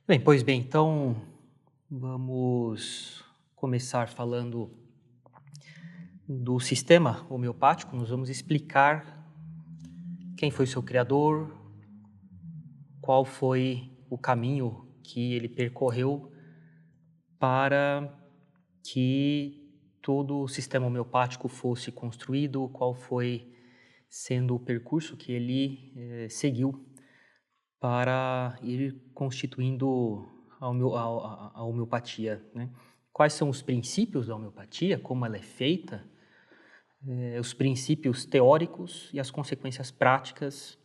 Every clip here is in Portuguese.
Bem, pois bem, então vamos começar falando do sistema homeopático. Nós vamos explicar quem foi seu criador, qual foi o caminho que ele percorreu para que todo o sistema homeopático fosse construído, qual foi sendo o percurso que ele seguiu para ir constituindo a homeopatia, né? Quais são os princípios da homeopatia, como ela é feita, os princípios teóricos e as consequências práticas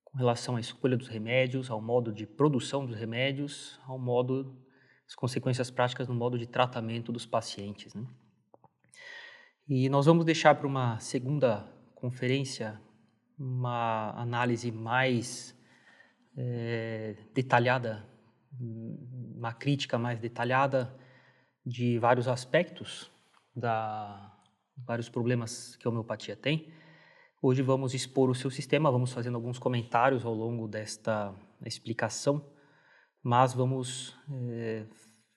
com relação à escolha dos remédios, ao modo de produção dos remédios, as consequências práticas no modo de tratamento dos pacientes, né? E nós vamos deixar para uma segunda conferência uma análise mais detalhada, uma crítica mais detalhada de vários aspectos, vários problemas que a homeopatia tem. Hoje vamos expor o seu sistema, vamos fazendo alguns comentários ao longo desta explicação, mas vamos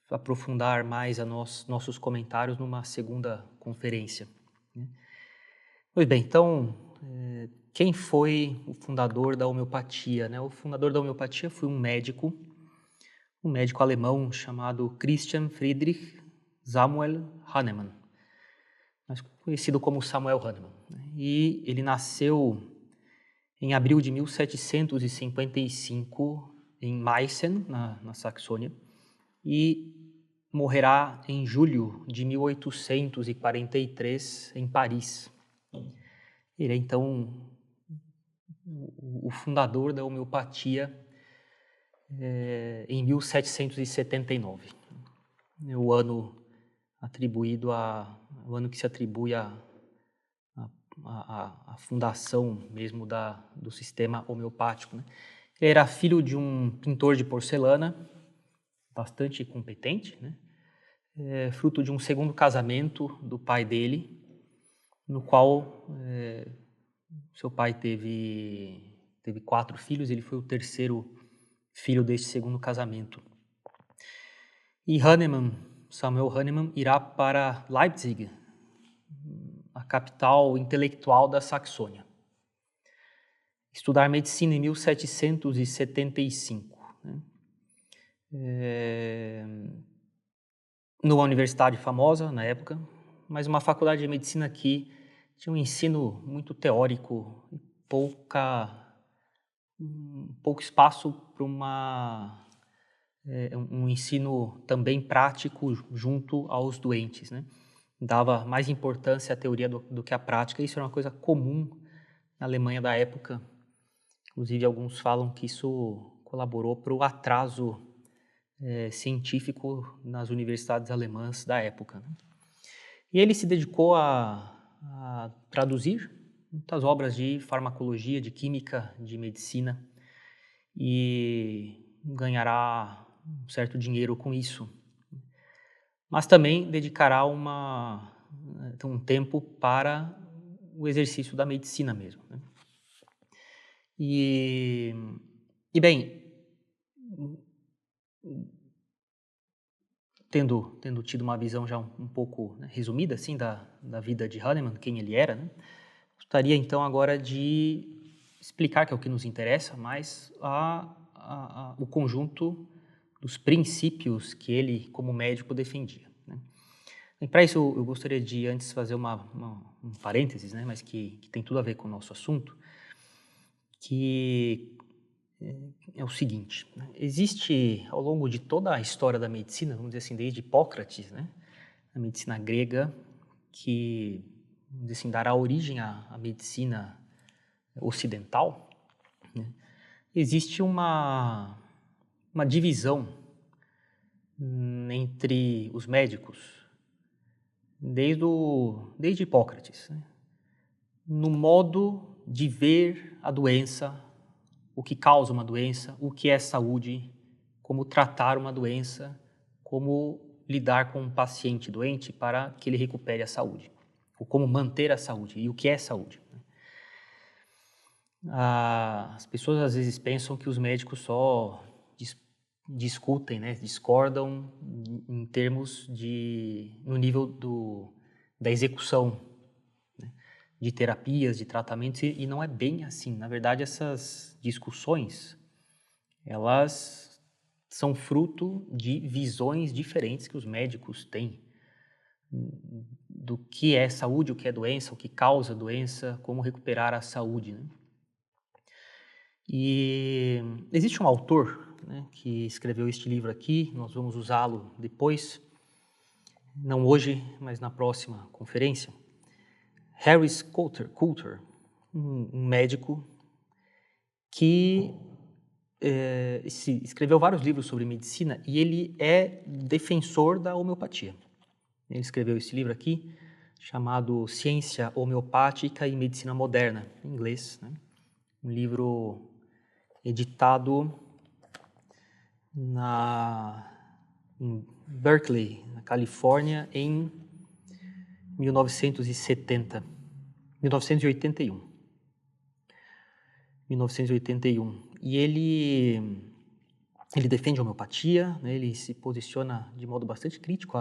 aprofundar mais nossos comentários numa segunda conferência, né? Pois bem, então, quem foi o fundador da homeopatia, né? O fundador da homeopatia foi um médico alemão chamado Christian Friedrich Samuel Hahnemann, mais conhecido como Samuel Hahnemann, né? E ele nasceu em abril de 1755 em Meissen, na Saxônia, e morrerá em julho de 1843 em Paris. Ele é, então, o fundador da homeopatia em 1779, o ano o ano que se atribui a fundação mesmo do sistema homeopático, né? Ele era filho de um pintor de porcelana, bastante competente, né? Fruto de um segundo casamento do pai dele, no qual seu pai teve 4 filhos, ele foi o terceiro filho deste segundo casamento. E Samuel Hahnemann, irá para Leipzig, a capital intelectual da Saxônia, estudar medicina em 1775, né? Numa universidade famosa na época, mas uma faculdade de medicina que tinha um ensino muito teórico e pouco espaço para um ensino também prático junto aos doentes, né? Dava mais importância à teoria do que à prática. Isso era uma coisa comum na Alemanha da época. Inclusive, alguns falam que isso colaborou para o atraso científico nas universidades alemãs da época, né? E ele se dedicou a traduzir muitas obras de farmacologia, de química, de medicina, e ganhará um certo dinheiro com isso. Mas também dedicará um tempo para o exercício da medicina mesmo, né? E bem, tendo tido uma visão já um pouco, né, resumida assim da vida de Hahnemann, quem ele era, né? Gostaria então agora de explicar, que é o que nos interessa, mais o conjunto dos princípios que ele, como médico, defendia, né? E para isso eu gostaria de antes fazer um parênteses, né, mas que tem tudo a ver com o nosso assunto, que é o seguinte, né? Existe ao longo de toda a história da medicina, vamos dizer assim, desde Hipócrates, né, a medicina grega, que, vamos dizer assim, dará origem à medicina ocidental, né, existe uma divisão entre os médicos desde Hipócrates, né, no modo de ver a doença, o que causa uma doença, o que é saúde, como tratar uma doença, como lidar com um paciente doente para que ele recupere a saúde, ou como manter a saúde e o que é saúde. As pessoas às vezes pensam que os médicos só discutem, né, discordam em termos no nível da execução, né, de terapias, de tratamentos, e não é bem assim. Na verdade, essas discussões, elas são fruto de visões diferentes que os médicos têm do que é saúde, o que é doença, o que causa doença, como recuperar a saúde, né? E existe um autor, né, que escreveu este livro aqui, nós vamos usá-lo depois, não hoje, mas na próxima conferência, Harris Coulter, um médico que escreveu vários livros sobre medicina e ele é defensor da homeopatia. Ele escreveu esse livro aqui, chamado Ciência Homeopática e Medicina Moderna, em inglês, né? Um livro editado em Berkeley, na Califórnia, em 1981. E ele defende a homeopatia, né? Ele se posiciona de modo bastante crítico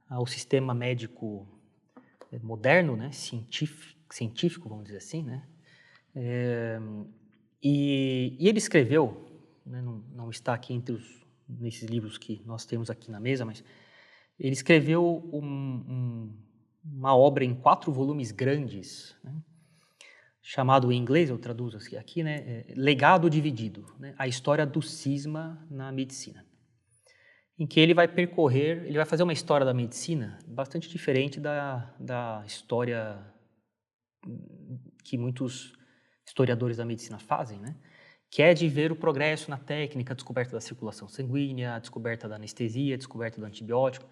ao sistema médico moderno, né? Científico, vamos dizer assim, né? E ele escreveu, né, não está aqui nesses livros que nós temos aqui na mesa, mas ele escreveu uma obra em 4 volumes grandes, né, chamado em inglês, eu traduzo aqui, né, Legado Dividido, né, a história do cisma na medicina, em que ele vai fazer uma história da medicina bastante diferente da história que muitos historiadores da medicina fazem, né? Que é de ver o progresso na técnica, a descoberta da circulação sanguínea, a descoberta da anestesia, a descoberta do antibiótico,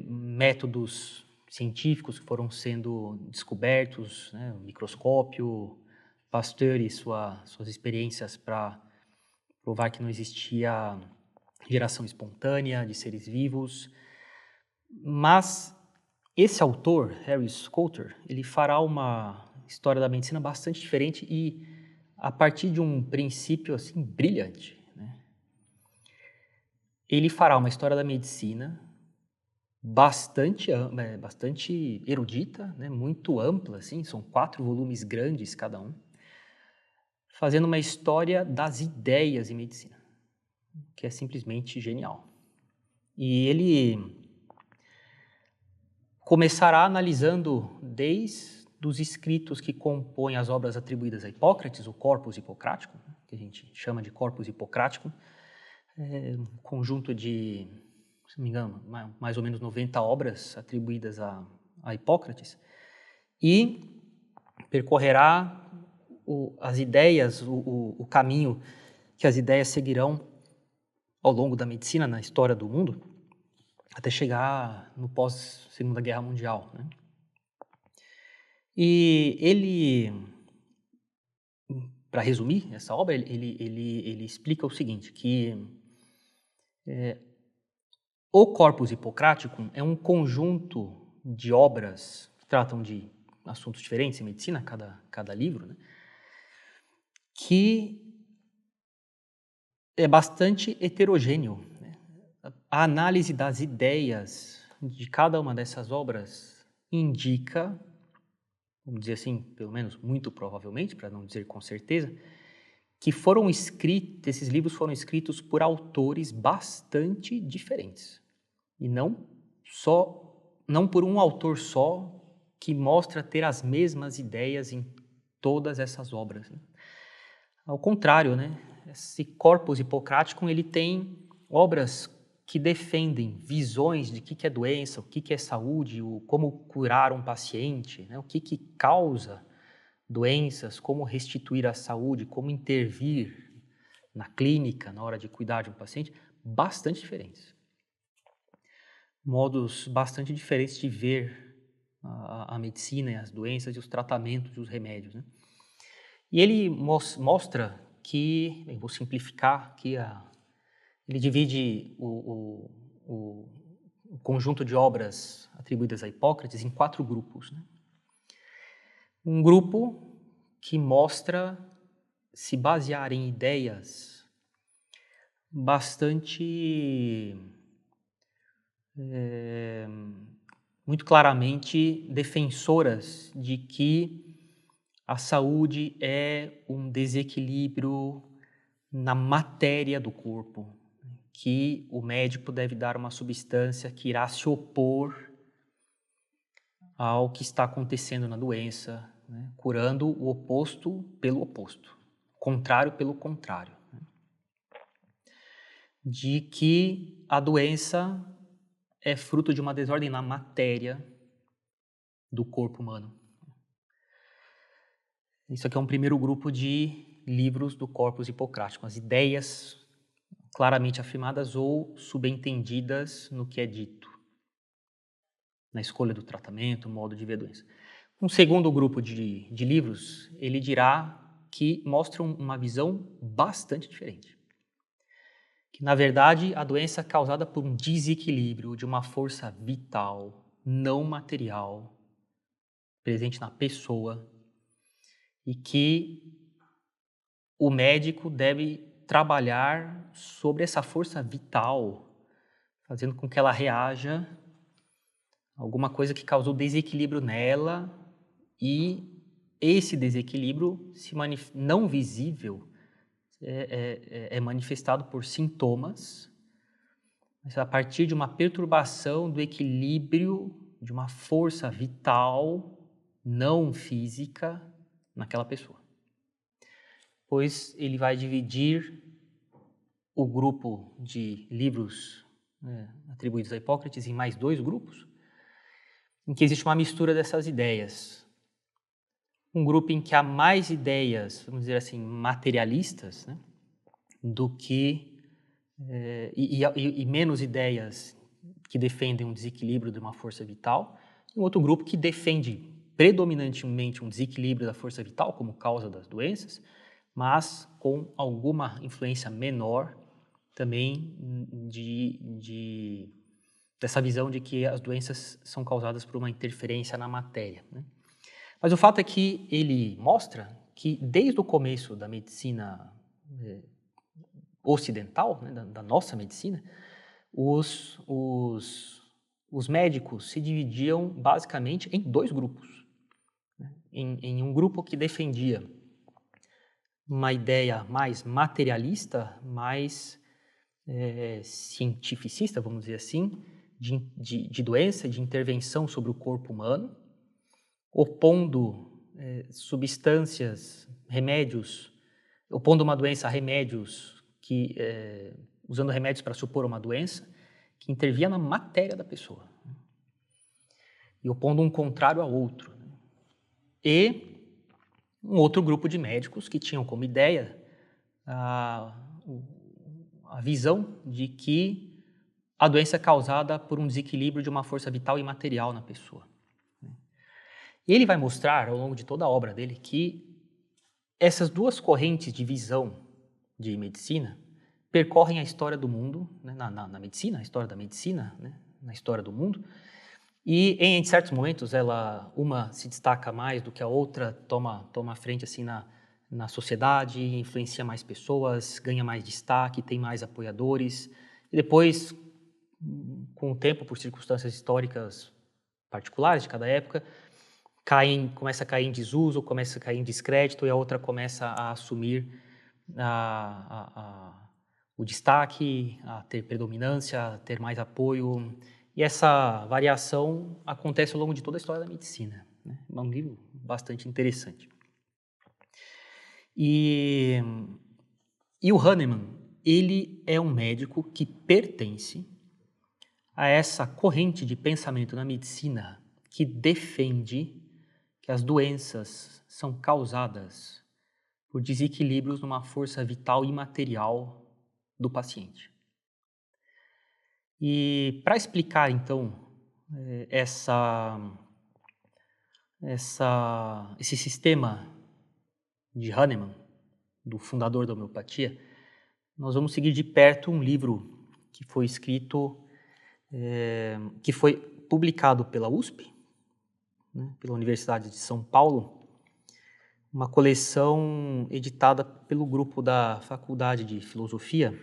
métodos científicos que foram sendo descobertos, né? O microscópio, Pasteur e suas experiências para provar que não existia geração espontânea de seres vivos. Mas esse autor, Harris Coulter, ele fará uma história da medicina bastante diferente e a partir de um princípio assim brilhante, né? Ele fará uma história da medicina bastante erudita, né? Muito ampla, assim, são 4 volumes grandes cada um, fazendo uma história das ideias em medicina, que é simplesmente genial. E ele começará analisando desde os escritos que compõem as obras atribuídas a Hipócrates, o Corpus Hipocrático, que a gente chama de Corpus Hipocrático, um conjunto de, se não me engano, mais ou menos 90 obras atribuídas a Hipócrates, e percorrerá as ideias, o caminho que as ideias seguirão ao longo da medicina, na história do mundo, até chegar no pós-Segunda Guerra Mundial, né? E ele, para resumir essa obra, ele explica o seguinte, que o Corpus Hipocrático é um conjunto de obras que tratam de assuntos diferentes em medicina, cada livro, né? Que é bastante heterogêneo, né? A análise das ideias de cada uma dessas obras indica, vamos dizer assim, pelo menos muito provavelmente, para não dizer com certeza, que esses livros foram escritos por autores bastante diferentes. E não por um autor só que mostra ter as mesmas ideias em todas essas obras, né? Ao contrário, né? Esse corpus hipocrático, ele tem obras que defendem visões de o que é doença, o que é saúde, como curar um paciente, né? O que causa doenças, como restituir a saúde, como intervir na clínica na hora de cuidar de um paciente, bastante diferentes. Modos bastante diferentes de ver a medicina e as doenças e os tratamentos e os remédios, né? E ele mostra que, vou simplificar aqui, ele divide o conjunto de obras atribuídas a Hipócrates em 4 grupos, né? Um grupo que mostra se basear em ideias bastante, muito claramente defensoras de que a saúde é um desequilíbrio na matéria do corpo, que o médico deve dar uma substância que irá se opor ao que está acontecendo na doença, né? Curando o oposto pelo oposto, contrário pelo contrário. Né? De que a doença é fruto de uma desordem na matéria do corpo humano. Isso aqui é um primeiro grupo de livros do Corpus Hipocrático, as ideias claramente afirmadas ou subentendidas no que é dito, na escolha do tratamento, modo de ver a doença. Um segundo grupo de livros, ele dirá que mostram uma visão bastante diferente. Que, na verdade, a doença é causada por um desequilíbrio de uma força vital, não material, presente na pessoa, e que o médico deve trabalhar sobre essa força vital, fazendo com que ela reaja a alguma coisa que causou desequilíbrio nela, e esse desequilíbrio não visível é manifestado por sintomas, mas a partir de uma perturbação do equilíbrio de uma força vital não física naquela pessoa. Pois ele vai dividir o grupo de livros atribuídos a Hipócrates em mais dois grupos, em que existe uma mistura dessas ideias. Um grupo em que há mais ideias, vamos dizer assim, materialistas, né, do que e menos ideias que defendem um desequilíbrio de uma força vital, e um outro grupo que defende predominantemente um desequilíbrio da força vital como causa das doenças, mas com alguma influência menor também dessa visão de que as doenças são causadas por uma interferência na matéria, né? Mas o fato é que ele mostra que desde o começo da medicina ocidental, né, da nossa medicina, os médicos se dividiam basicamente em dois grupos. Né? Em um grupo que defendia uma ideia mais materialista, mais cientificista, vamos dizer assim, de doença, de intervenção sobre o corpo humano, opondo substâncias, remédios, opondo uma doença a remédios, usando remédios para supor uma doença, que intervia na matéria da pessoa, e opondo um contrário ao outro. E um outro grupo de médicos que tinham como ideia a visão de que a doença é causada por um desequilíbrio de uma força vital e material na pessoa. E ele vai mostrar, ao longo de toda a obra dele, que essas duas correntes de visão de medicina percorrem a história do mundo, né, na medicina, a história da medicina, né, na história do mundo, e em certos momentos uma se destaca mais do que a outra, toma a frente assim na sociedade, influencia mais pessoas, ganha mais destaque, tem mais apoiadores, e depois, com o tempo, por circunstâncias históricas particulares de cada época, começa a cair em desuso, começa a cair em descrédito, e a outra começa a assumir o destaque, a ter predominância, a ter mais apoio. E essa variação acontece ao longo de toda a história da medicina. Né? É um livro bastante interessante. E o Hahnemann, ele é um médico que pertence a essa corrente de pensamento na medicina que defende que as doenças são causadas por desequilíbrios numa força vital imaterial do paciente. E para explicar, então, esse sistema de Hahnemann, do fundador da homeopatia, nós vamos seguir de perto um livro que foi escrito, que foi publicado pela USP, né, pela Universidade de São Paulo, uma coleção editada pelo grupo da Faculdade de Filosofia,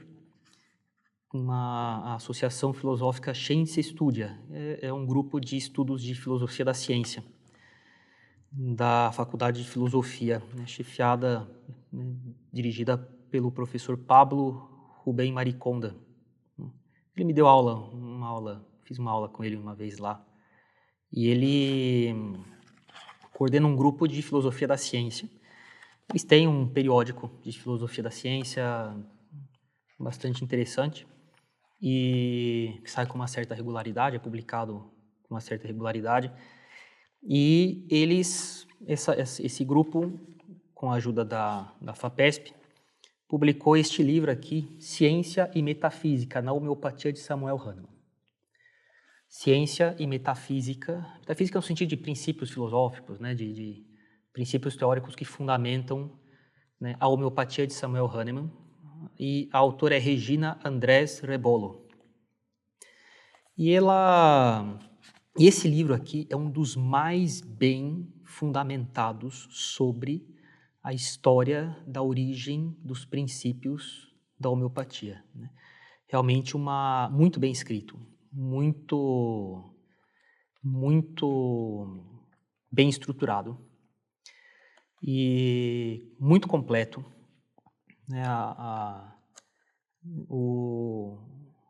a Associação Filosófica Scientia Studia. É um grupo de estudos de filosofia da ciência, da Faculdade de Filosofia, né, chefiada, né, dirigida pelo professor Pablo Rubén Mariconda. Ele me deu fiz uma aula com ele uma vez lá. E ele coordena um grupo de filosofia da ciência. Eles têm um periódico de filosofia da ciência bastante interessante e que sai com uma certa regularidade, é publicado com uma certa regularidade. E esse grupo, com a ajuda da FAPESP, publicou este livro aqui, Ciência e Metafísica na Homeopatia, de Samuel Hahnemann. Ciência e metafísica no sentido de princípios filosóficos, né, de princípios teóricos que fundamentam, né, a homeopatia de Samuel Hahnemann, e a autora é Regina Andrés Rebolo. E esse livro aqui é um dos mais bem fundamentados sobre a história da origem dos princípios da homeopatia, né? Realmente muito bem escrito, muito bem estruturado e muito completo, né?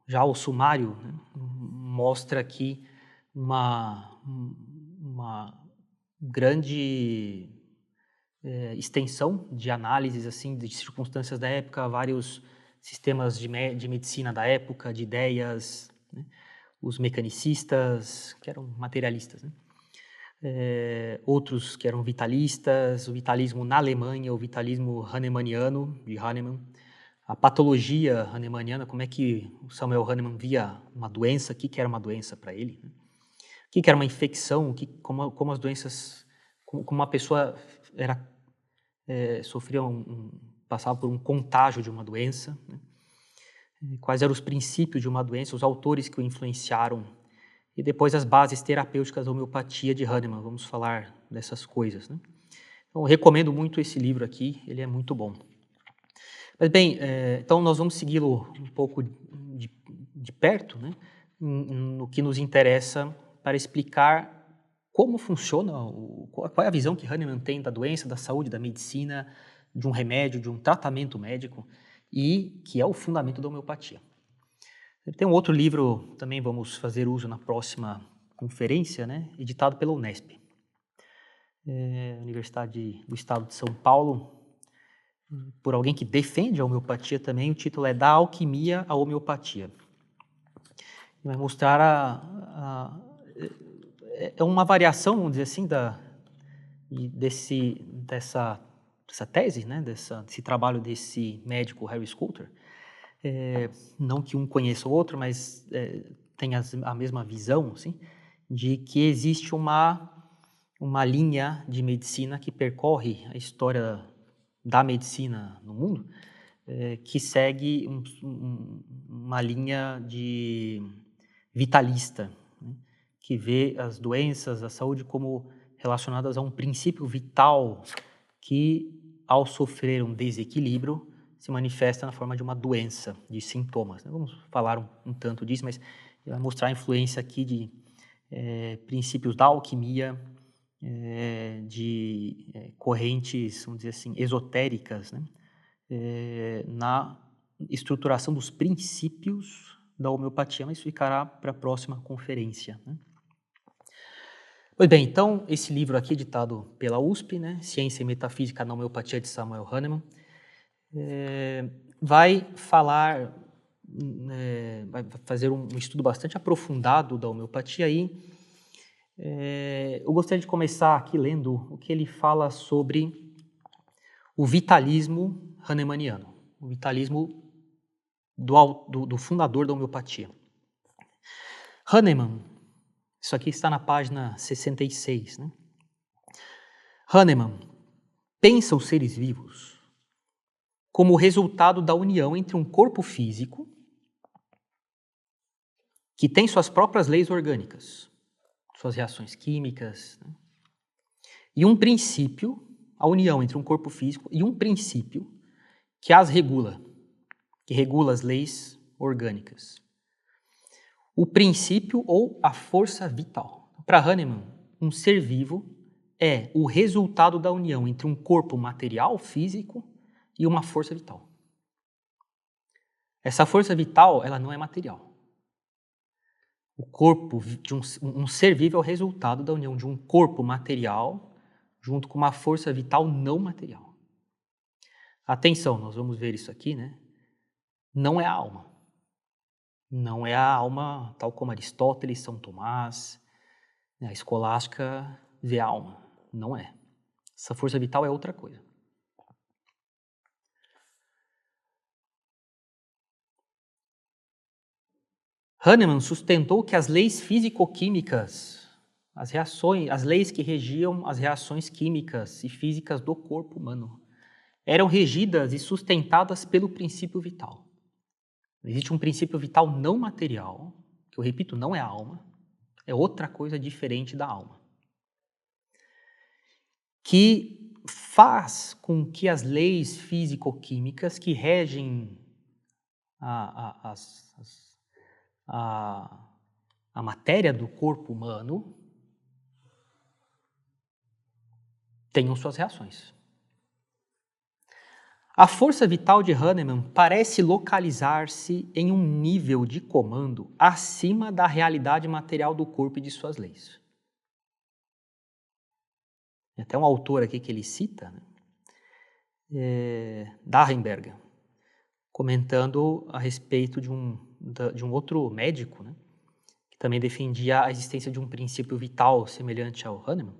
Já o sumário, né, mostra aqui uma grande extensão de análises assim, de circunstâncias da época, vários sistemas de medicina da época, de ideias, né? Os mecanicistas, que eram materialistas, né? Outros que eram vitalistas, o vitalismo na Alemanha, o vitalismo hahnemanniano, de Hahnemann, a patologia hahnemanniana, como é que o Samuel Hahnemann via uma doença, o que era uma doença para ele, né? O que era uma infecção, como as doenças, como uma pessoa passava por um contágio de uma doença, né? Quais eram os princípios de uma doença, os autores que o influenciaram, e depois as bases terapêuticas da homeopatia de Hahnemann. Vamos falar dessas coisas, né? Então, eu recomendo muito esse livro aqui, ele é muito bom. Mas bem, então nós vamos segui-lo um pouco de perto, né, no que nos interessa para explicar como funciona, qual é a visão que Hahnemann tem da doença, da saúde, da medicina, de um remédio, de um tratamento médico, e que é o fundamento da homeopatia. Tem um outro livro, também vamos fazer uso na próxima conferência, né, editado pela Unesp, Universidade do Estado de São Paulo, por alguém que defende a homeopatia também. O título é Da Alquimia à Homeopatia. Vai mostrar é uma variação, vamos dizer assim, dessa tese, né, desse trabalho desse médico Harry Scouter. Não que um conheça o outro, mas tem a mesma visão, assim, de que existe uma linha de medicina que percorre a história da medicina no mundo, que segue uma linha de vitalista, né, que vê as doenças, a saúde como relacionadas a um princípio vital que, ao sofrer um desequilíbrio, se manifesta na forma de uma doença, de sintomas, né? Vamos falar um tanto disso, mas vai mostrar a influência aqui de princípios da alquimia, de correntes, vamos dizer assim, esotéricas, né, na estruturação dos princípios da homeopatia, mas isso ficará para a próxima conferência, né? Pois bem, então, esse livro aqui, editado pela USP, né, Ciência e Metafísica na Homeopatia, de Samuel Hahnemann, vai fazer um estudo bastante aprofundado da homeopatia aí. Eu gostaria de começar aqui lendo o que ele fala sobre o vitalismo hahnemanniano, o vitalismo do fundador da homeopatia. Hahnemann, isso aqui está na página 66, né? Hahnemann pensa os seres vivos como o resultado da união entre um corpo físico que tem suas próprias leis orgânicas, suas reações químicas, né, e um princípio, a união entre um corpo físico e um princípio que as regula, que regula as leis orgânicas. O princípio ou a força vital. Para Hahnemann, um ser vivo é o resultado da união entre um corpo material, físico, e uma força vital. Essa força vital, ela não é material. O corpo de um ser vivo é o resultado da união de um corpo material junto com uma força vital não material. Atenção, nós vamos ver isso aqui, né? Não é a alma. Não é a alma tal como Aristóteles, São Tomás, a escolástica vê a alma. Não é. Essa força vital é outra coisa. Hahnemann sustentou que as leis físico-químicas, as leis que regiam as reações químicas e físicas do corpo humano, eram regidas e sustentadas pelo princípio vital. Existe um princípio vital não material, que eu repito, não é a alma, é outra coisa diferente da alma, que faz com que as leis físico-químicas que regem a matéria do corpo humano tenham suas reações. A força vital de Hahnemann parece localizar-se em um nível de comando acima da realidade material do corpo e de suas leis. Tem até um autor aqui que ele cita, D'Arenberg, comentando a respeito de um outro médico, né, que também defendia a existência de um princípio vital semelhante ao Hahnemann,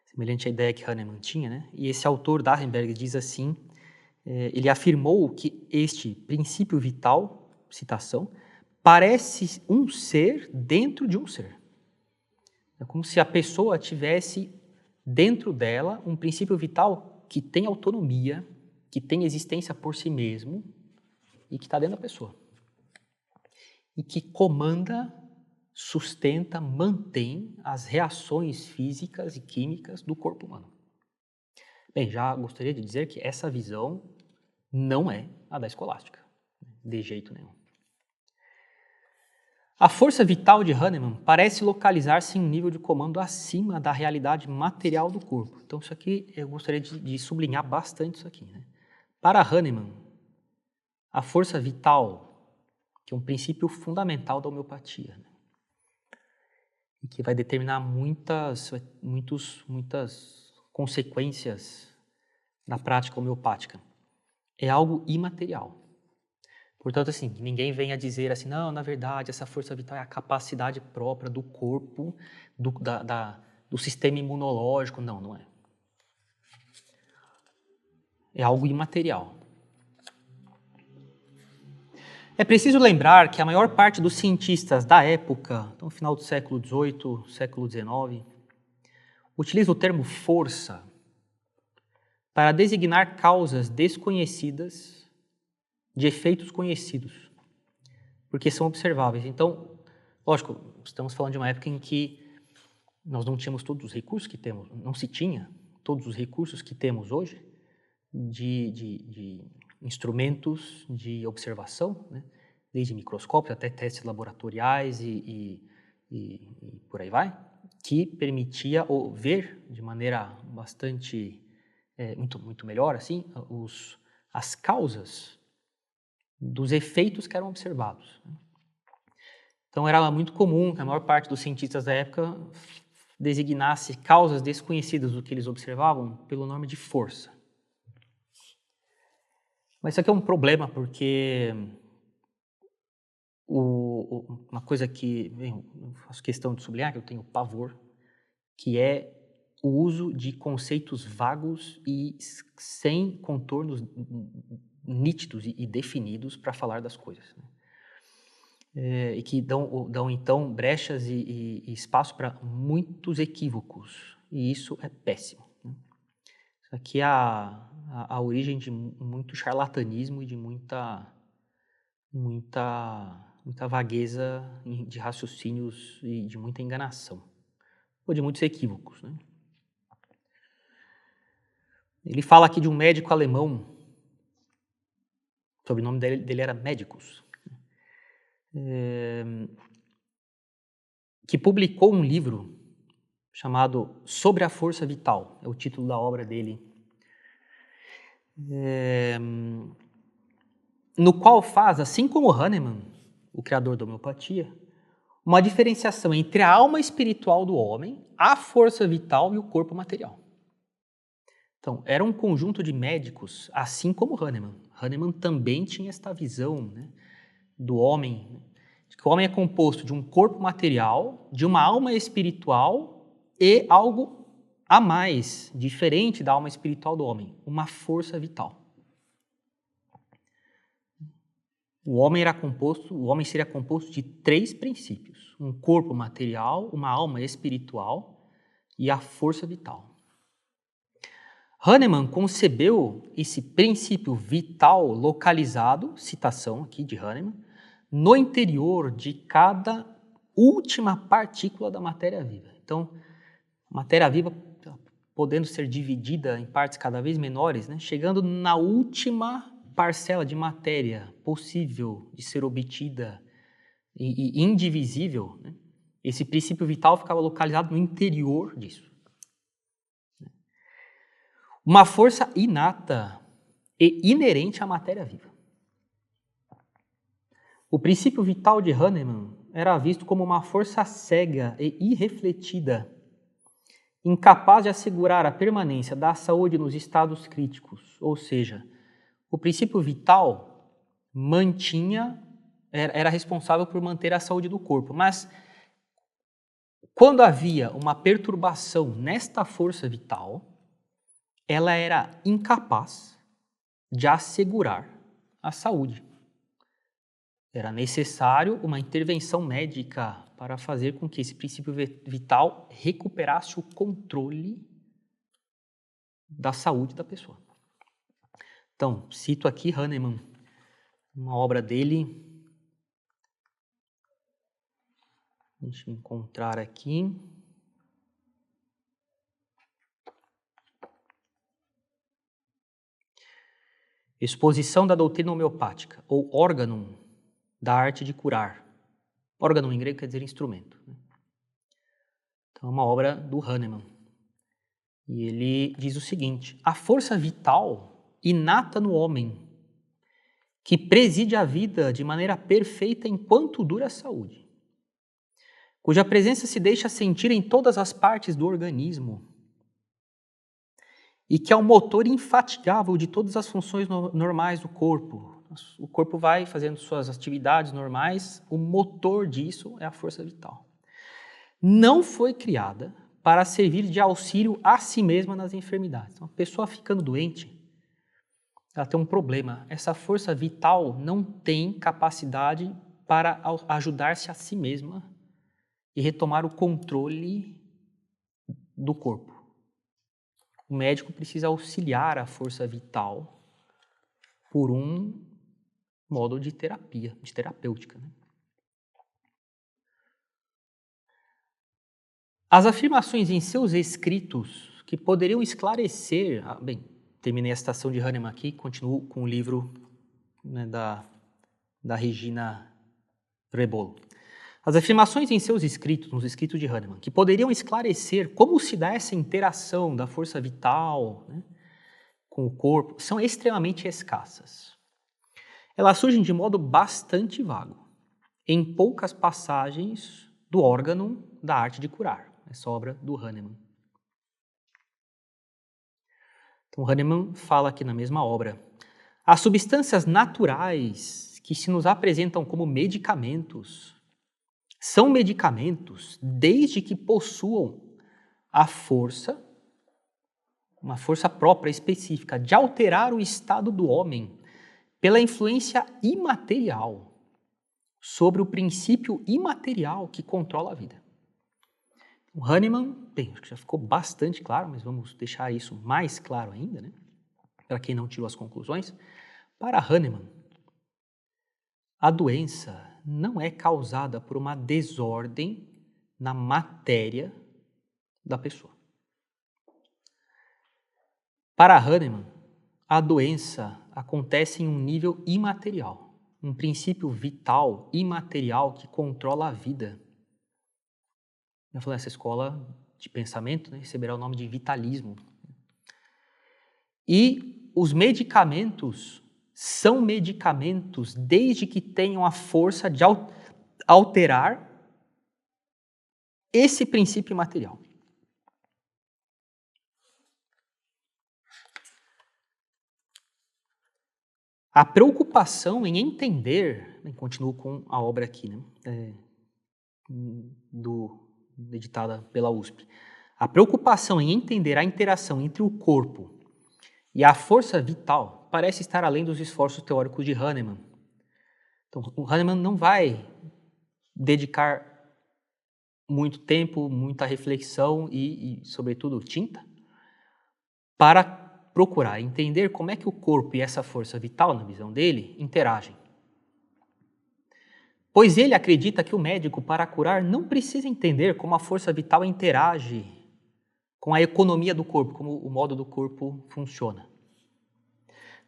semelhante à ideia que Hahnemann tinha, né? E esse autor, D'Arenberg, diz assim, ele afirmou que este princípio vital, citação, parece um ser dentro de um ser. É como se a pessoa tivesse dentro dela um princípio vital que tem autonomia, que tem existência por si mesmo e que está dentro da pessoa. E que comanda, sustenta, mantém as reações físicas e químicas do corpo humano. Bem, já gostaria de dizer que essa visão não é a da escolástica, de jeito nenhum. A força vital de Hahnemann parece localizar-se em um nível de comando acima da realidade material do corpo. Então, isso aqui, eu gostaria de sublinhar bastante isso aqui, né? Para Hahnemann, a força vital, que é um princípio fundamental da homeopatia, né, e que vai determinar muitas consequências na prática homeopática, é algo imaterial. Portanto, assim, ninguém venha dizer assim, não, na verdade, essa força vital é a capacidade própria do corpo, do sistema imunológico. Não, não é. É algo imaterial. É preciso lembrar que a maior parte dos cientistas da época, no final do século XVIII, século XIX, utiliza o termo força para designar causas desconhecidas de efeitos conhecidos, porque são observáveis. Então, lógico, estamos falando de uma época em que nós não tínhamos todos os recursos que temos, não se tinha todos os recursos que temos hoje de instrumentos de observação, né? Desde microscópios até testes laboratoriais e por aí vai, que permitia ver de maneira bastante, muito melhor, assim, as causas dos efeitos que eram observados. Então, era muito comum que a maior parte dos cientistas da época designasse causas desconhecidas do que eles observavam pelo nome de força. Mas isso aqui é um problema, porque uma coisa que eu faço questão de sublinhar, que eu tenho pavor, que é o uso de conceitos vagos e sem contornos nítidos e definidos para falar das coisas, né? E que dão então brechas e espaço para muitos equívocos, e isso é péssimo, né? Isso aqui é a origem de muito charlatanismo e de muita vagueza de raciocínios e de muita enganação, ou de muitos equívocos, né? Ele fala aqui de um médico alemão, o sobrenome dele era Medicus, que publicou um livro chamado Sobre a Força Vital, é o título da obra dele, no qual faz, assim como Hahnemann, o criador da homeopatia, uma diferenciação entre a alma espiritual do homem, a força vital e o corpo material. Então, era um conjunto de médicos, assim como Hahnemann. Hahnemann também tinha esta visão, né, do homem, de que o homem é composto de um corpo material, de uma alma espiritual e algo a mais, diferente da alma espiritual do homem, uma força vital. O homem seria composto de 3 princípios: um corpo material, uma alma espiritual e a força vital. Hahnemann concebeu esse princípio vital localizado, citação aqui de Hahnemann, no interior de cada última partícula da matéria viva. Então, a matéria viva podendo ser dividida em partes cada vez menores, né, chegando na última parcela de matéria possível de ser obtida e indivisível, né, esse princípio vital ficava localizado no interior disso. Uma força inata e inerente à matéria viva. O princípio vital de Hahnemann era visto como uma força cega e irrefletida, incapaz de assegurar a permanência da saúde nos estados críticos, ou seja, o princípio vital era responsável por manter a saúde do corpo, mas quando havia uma perturbação nesta força vital, ela era incapaz de assegurar a saúde. Era necessário uma intervenção médica para fazer com que esse princípio vital recuperasse o controle da saúde da pessoa. Então, cito aqui Hahnemann, uma obra dele. Deixa eu encontrar aqui. Exposição da doutrina homeopática, ou órgão da arte de curar. Órgão em grego quer dizer instrumento. Então, é uma obra do Hahnemann. E ele diz o seguinte: a força vital inata no homem, que preside a vida de maneira perfeita enquanto dura a saúde, cuja presença se deixa sentir em todas as partes do organismo e que é o motor infatigável de todas as funções normais do corpo. O corpo vai fazendo suas atividades normais, o motor disso é a força vital. Não foi criada para servir de auxílio a si mesma nas enfermidades. Uma pessoa ficando doente, ela tem um problema. Essa força vital não tem capacidade para ajudar-se a si mesma e retomar o controle do corpo. O médico precisa auxiliar a força vital por um modo de terapia, de terapêutica, né? As afirmações em seus escritos que poderiam esclarecer... terminei a citação de Hahnemann aqui, continuo com o livro, né, da Regina Rebolo. As afirmações em seus escritos, nos escritos de Hahnemann, que poderiam esclarecer como se dá essa interação da força vital, né, com o corpo, são extremamente escassas. Elas surgem de modo bastante vago, em poucas passagens do órgão da arte de curar, essa obra do Hahnemann. Então, Hahnemann fala aqui na mesma obra: as substâncias naturais que se nos apresentam como medicamentos são medicamentos desde que possuam a força, uma força própria específica, de alterar o estado do homem pela influência imaterial sobre o princípio imaterial que controla a vida. O Hahnemann, acho que já ficou bastante claro, mas vamos deixar isso mais claro ainda, né? Para quem não tirou as conclusões. Para Hahnemann, a doença não é causada por uma desordem na matéria da pessoa. Para Hahnemann, a doença acontece em um nível imaterial, um princípio vital, imaterial, que controla a vida. Eu falei, essa escola de pensamento, né, receberá o nome de vitalismo. E os medicamentos são medicamentos desde que tenham a força de alterar esse princípio imaterial. A preocupação em entender, continuo com a obra aqui, né, editada pela USP, a preocupação em entender a interação entre o corpo e a força vital parece estar além dos esforços teóricos de Hahnemann. Então, o Hahnemann não vai dedicar muito tempo, muita reflexão e sobretudo, tinta, para procurar entender como é que o corpo e essa força vital, na visão dele, interagem. Pois ele acredita que o médico, para curar, não precisa entender como a força vital interage com a economia do corpo, como o modo do corpo funciona.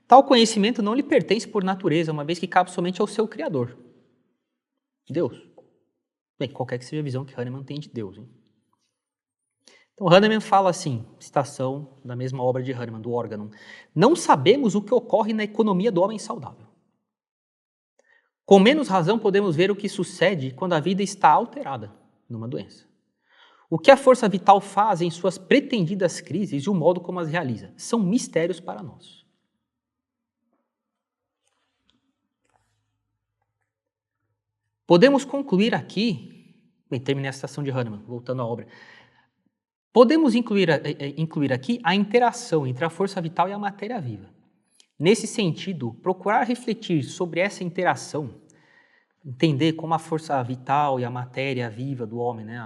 Tal conhecimento não lhe pertence por natureza, uma vez que cabe somente ao seu Criador, Deus. Bem, qualquer que seja a visão que Hahnemann tem de Deus. Hein? Então, Hahnemann fala assim, citação da mesma obra de Hahnemann, do Órgão: não sabemos o que ocorre na economia do homem saudável. Com menos razão podemos ver o que sucede quando a vida está alterada numa doença. O que a força vital faz em suas pretendidas crises e o modo como as realiza são mistérios para nós. Podemos concluir aqui, bem, terminei a citação de Hahnemann, voltando à obra. Podemos incluir aqui a interação entre a força vital e a matéria viva. Nesse sentido, procurar refletir sobre essa interação, entender como a força vital e a matéria viva do homem, né,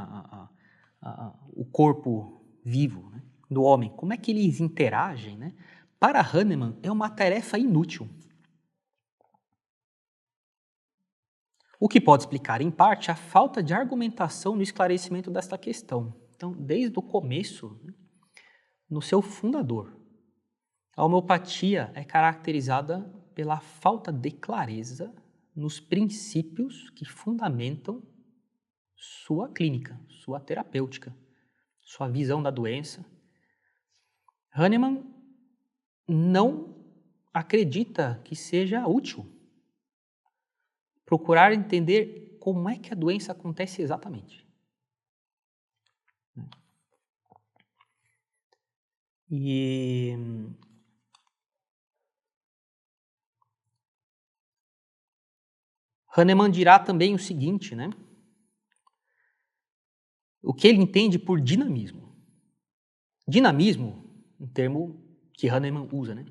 o corpo vivo, né, do homem, como é que eles interagem, né, para Hahnemann é uma tarefa inútil. O que pode explicar, em parte, a falta de argumentação no esclarecimento desta questão. Então, desde o começo, no seu fundador, a homeopatia é caracterizada pela falta de clareza nos princípios que fundamentam sua clínica, sua terapêutica, sua visão da doença. Hahnemann não acredita que seja útil procurar entender como é que a doença acontece exatamente. E Hahnemann dirá também o seguinte, né? O que ele entende por dinamismo. Dinamismo, um termo que Hahnemann usa, né?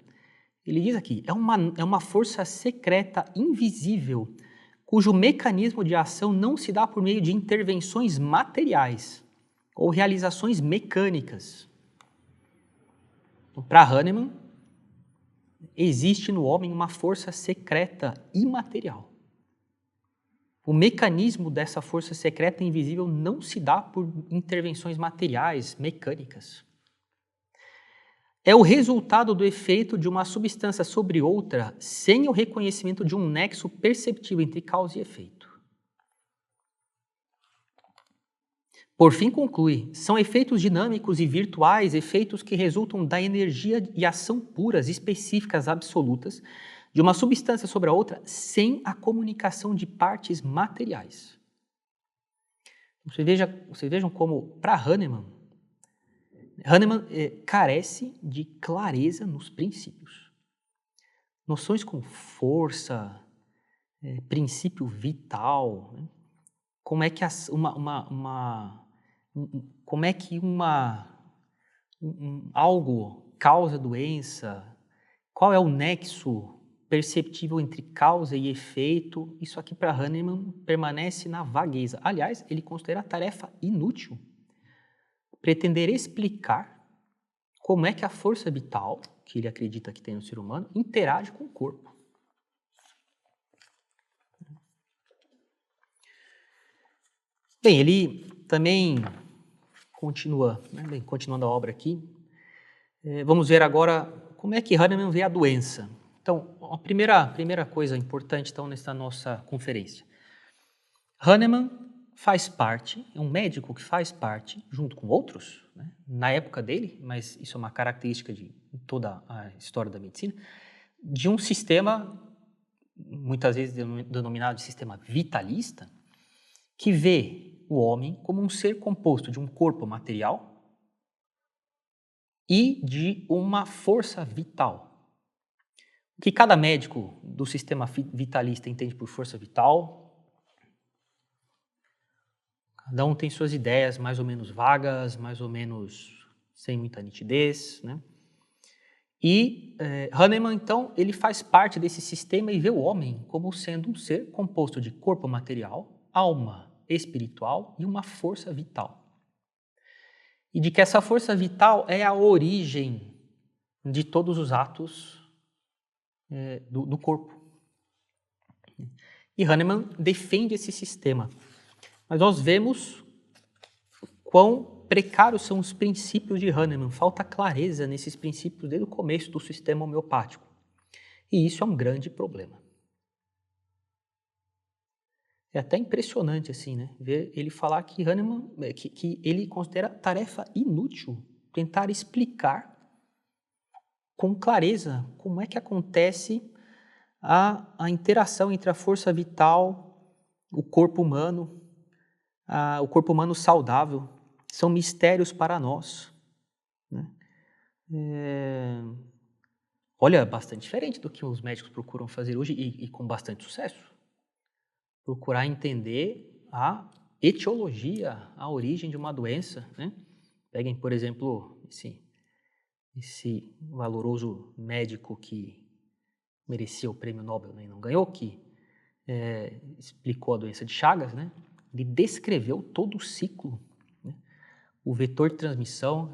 Ele diz aqui, é uma força secreta invisível, cujo mecanismo de ação não se dá por meio de intervenções materiais ou realizações mecânicas. Para Hahnemann, existe no homem uma força secreta imaterial. O mecanismo dessa força secreta invisível não se dá por intervenções materiais, mecânicas. É o resultado do efeito de uma substância sobre outra sem o reconhecimento de um nexo perceptível entre causa e efeito. Por fim, conclui, são efeitos dinâmicos e virtuais, efeitos que resultam da energia e ação puras, específicas, absolutas, de uma substância sobre a outra, sem a comunicação de partes materiais. Vocês vejam como, para Hahnemann carece de clareza nos princípios. Noções como força, princípio vital, né? Como é que algo causa doença, qual é o nexo perceptível entre causa e efeito, isso aqui para Hahnemann permanece na vagueza. Aliás, ele considera a tarefa inútil pretender explicar como é que a força vital, que ele acredita que tem no ser humano, interage com o corpo. Bem, ele também continua, né? Bem, continuando a obra aqui, vamos ver agora como é que Hahnemann vê a doença. Então, a primeira coisa importante então, nessa nossa conferência. Hahnemann faz parte, é um médico que faz parte, junto com outros, né, na época dele, mas isso é uma característica de toda a história da medicina, de um sistema, muitas vezes denominado de sistema vitalista, que vê o homem como um ser composto de um corpo material e de uma força vital. O que cada médico do sistema vitalista entende por força vital, cada um tem suas ideias mais ou menos vagas, mais ou menos sem muita nitidez, né? E Hahnemann, então, ele faz parte desse sistema e vê o homem como sendo um ser composto de corpo material, alma espiritual e uma força vital. E de que essa força vital é a origem de todos os atos do corpo. E Hahnemann defende esse sistema. Mas nós vemos quão precários são os princípios de Hahnemann. Falta clareza nesses princípios desde o começo do sistema homeopático. E isso é um grande problema. É até impressionante assim, né? Ver ele falar que Hahnemann, que ele considera tarefa inútil tentar explicar com clareza como é que acontece a interação entre a força vital, o corpo humano saudável. São mistérios para nós, né? Olha, bastante diferente do que os médicos procuram fazer hoje e com bastante sucesso. Procurar entender a etiologia, a origem de uma doença, né? Peguem, por exemplo, esse valoroso médico que merecia o prêmio Nobel, né, e não ganhou, que explicou a doença de Chagas, né? Ele descreveu todo o ciclo, né? O vetor de transmissão,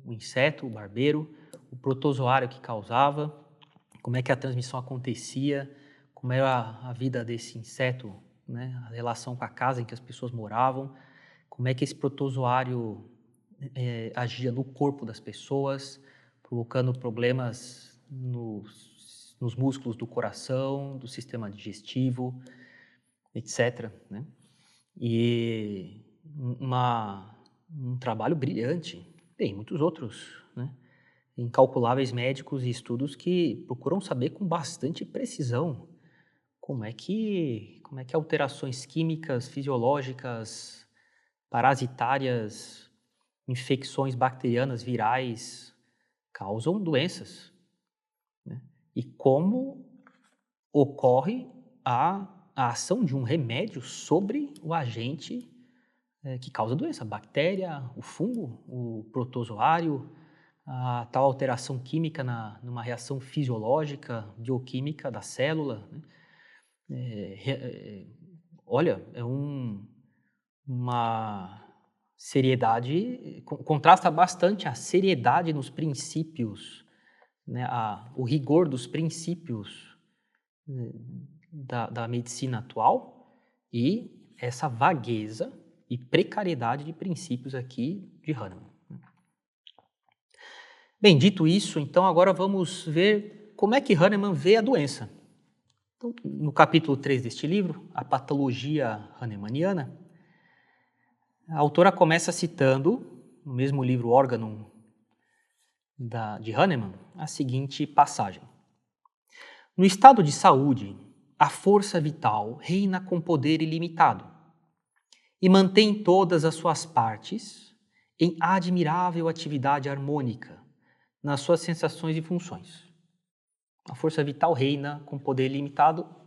o inseto, o barbeiro, o protozoário que causava, como é que a transmissão acontecia, como era a vida desse inseto, né? A relação com a casa em que as pessoas moravam, como é que esse protozoário agia no corpo das pessoas, provocando problemas nos músculos do coração, do sistema digestivo, etc., né? E um trabalho brilhante. Tem muitos outros, né? Incalculáveis médicos e estudos que procuram saber com bastante precisão como é que alterações químicas, fisiológicas, parasitárias, infecções bacterianas, virais, causam doenças, né? E como ocorre a ação de um remédio sobre o agente que causa a doença, a bactéria, o fungo, o protozoário, a tal alteração química numa reação fisiológica, bioquímica da célula, né? Olha, é uma seriedade, contrasta bastante a seriedade nos princípios, né, o rigor dos princípios, né, da medicina atual e essa vagueza e precariedade de princípios aqui de Hahnemann. Bem, dito isso, então agora vamos ver como é que Hahnemann vê a doença. Então, no capítulo 3 deste livro, A Patologia Hahnemanniana, a autora começa citando, no mesmo livro Organum de Hahnemann, a seguinte passagem. No estado de saúde, a força vital reina com poder ilimitado e mantém todas as suas partes em admirável atividade harmônica nas suas sensações e funções. A força vital reina com poder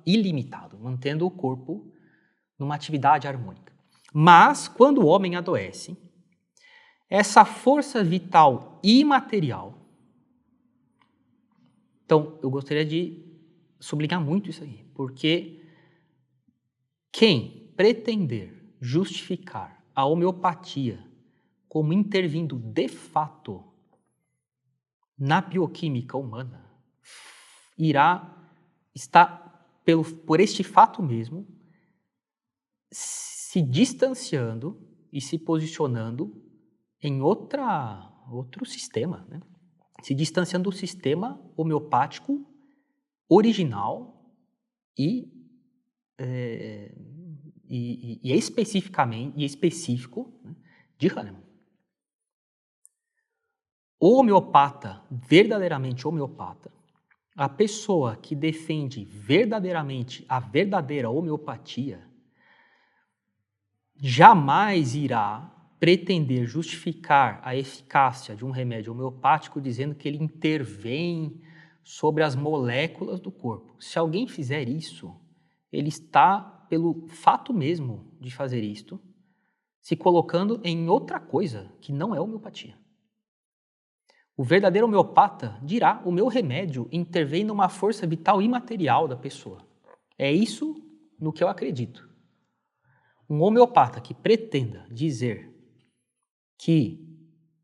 ilimitado, mantendo o corpo numa atividade harmônica. Mas, quando o homem adoece, essa força vital imaterial... Então, eu gostaria de sublinhar muito isso aí, porque quem pretender justificar a homeopatia como intervindo de fato na bioquímica humana, irá estar, por este fato mesmo, se distanciando e se posicionando em outro sistema, né? Se distanciando do sistema homeopático original e específico, né, de Hahnemann. O homeopata, verdadeiramente homeopata, a pessoa que defende verdadeiramente a verdadeira homeopatia, jamais irá pretender justificar a eficácia de um remédio homeopático dizendo que ele intervém sobre as moléculas do corpo. Se alguém fizer isso, ele está, pelo fato mesmo de fazer isto, se colocando em outra coisa que não é homeopatia. O verdadeiro homeopata dirá: o meu remédio intervém numa força vital imaterial da pessoa. É isso no que eu acredito. Um homeopata que pretenda dizer que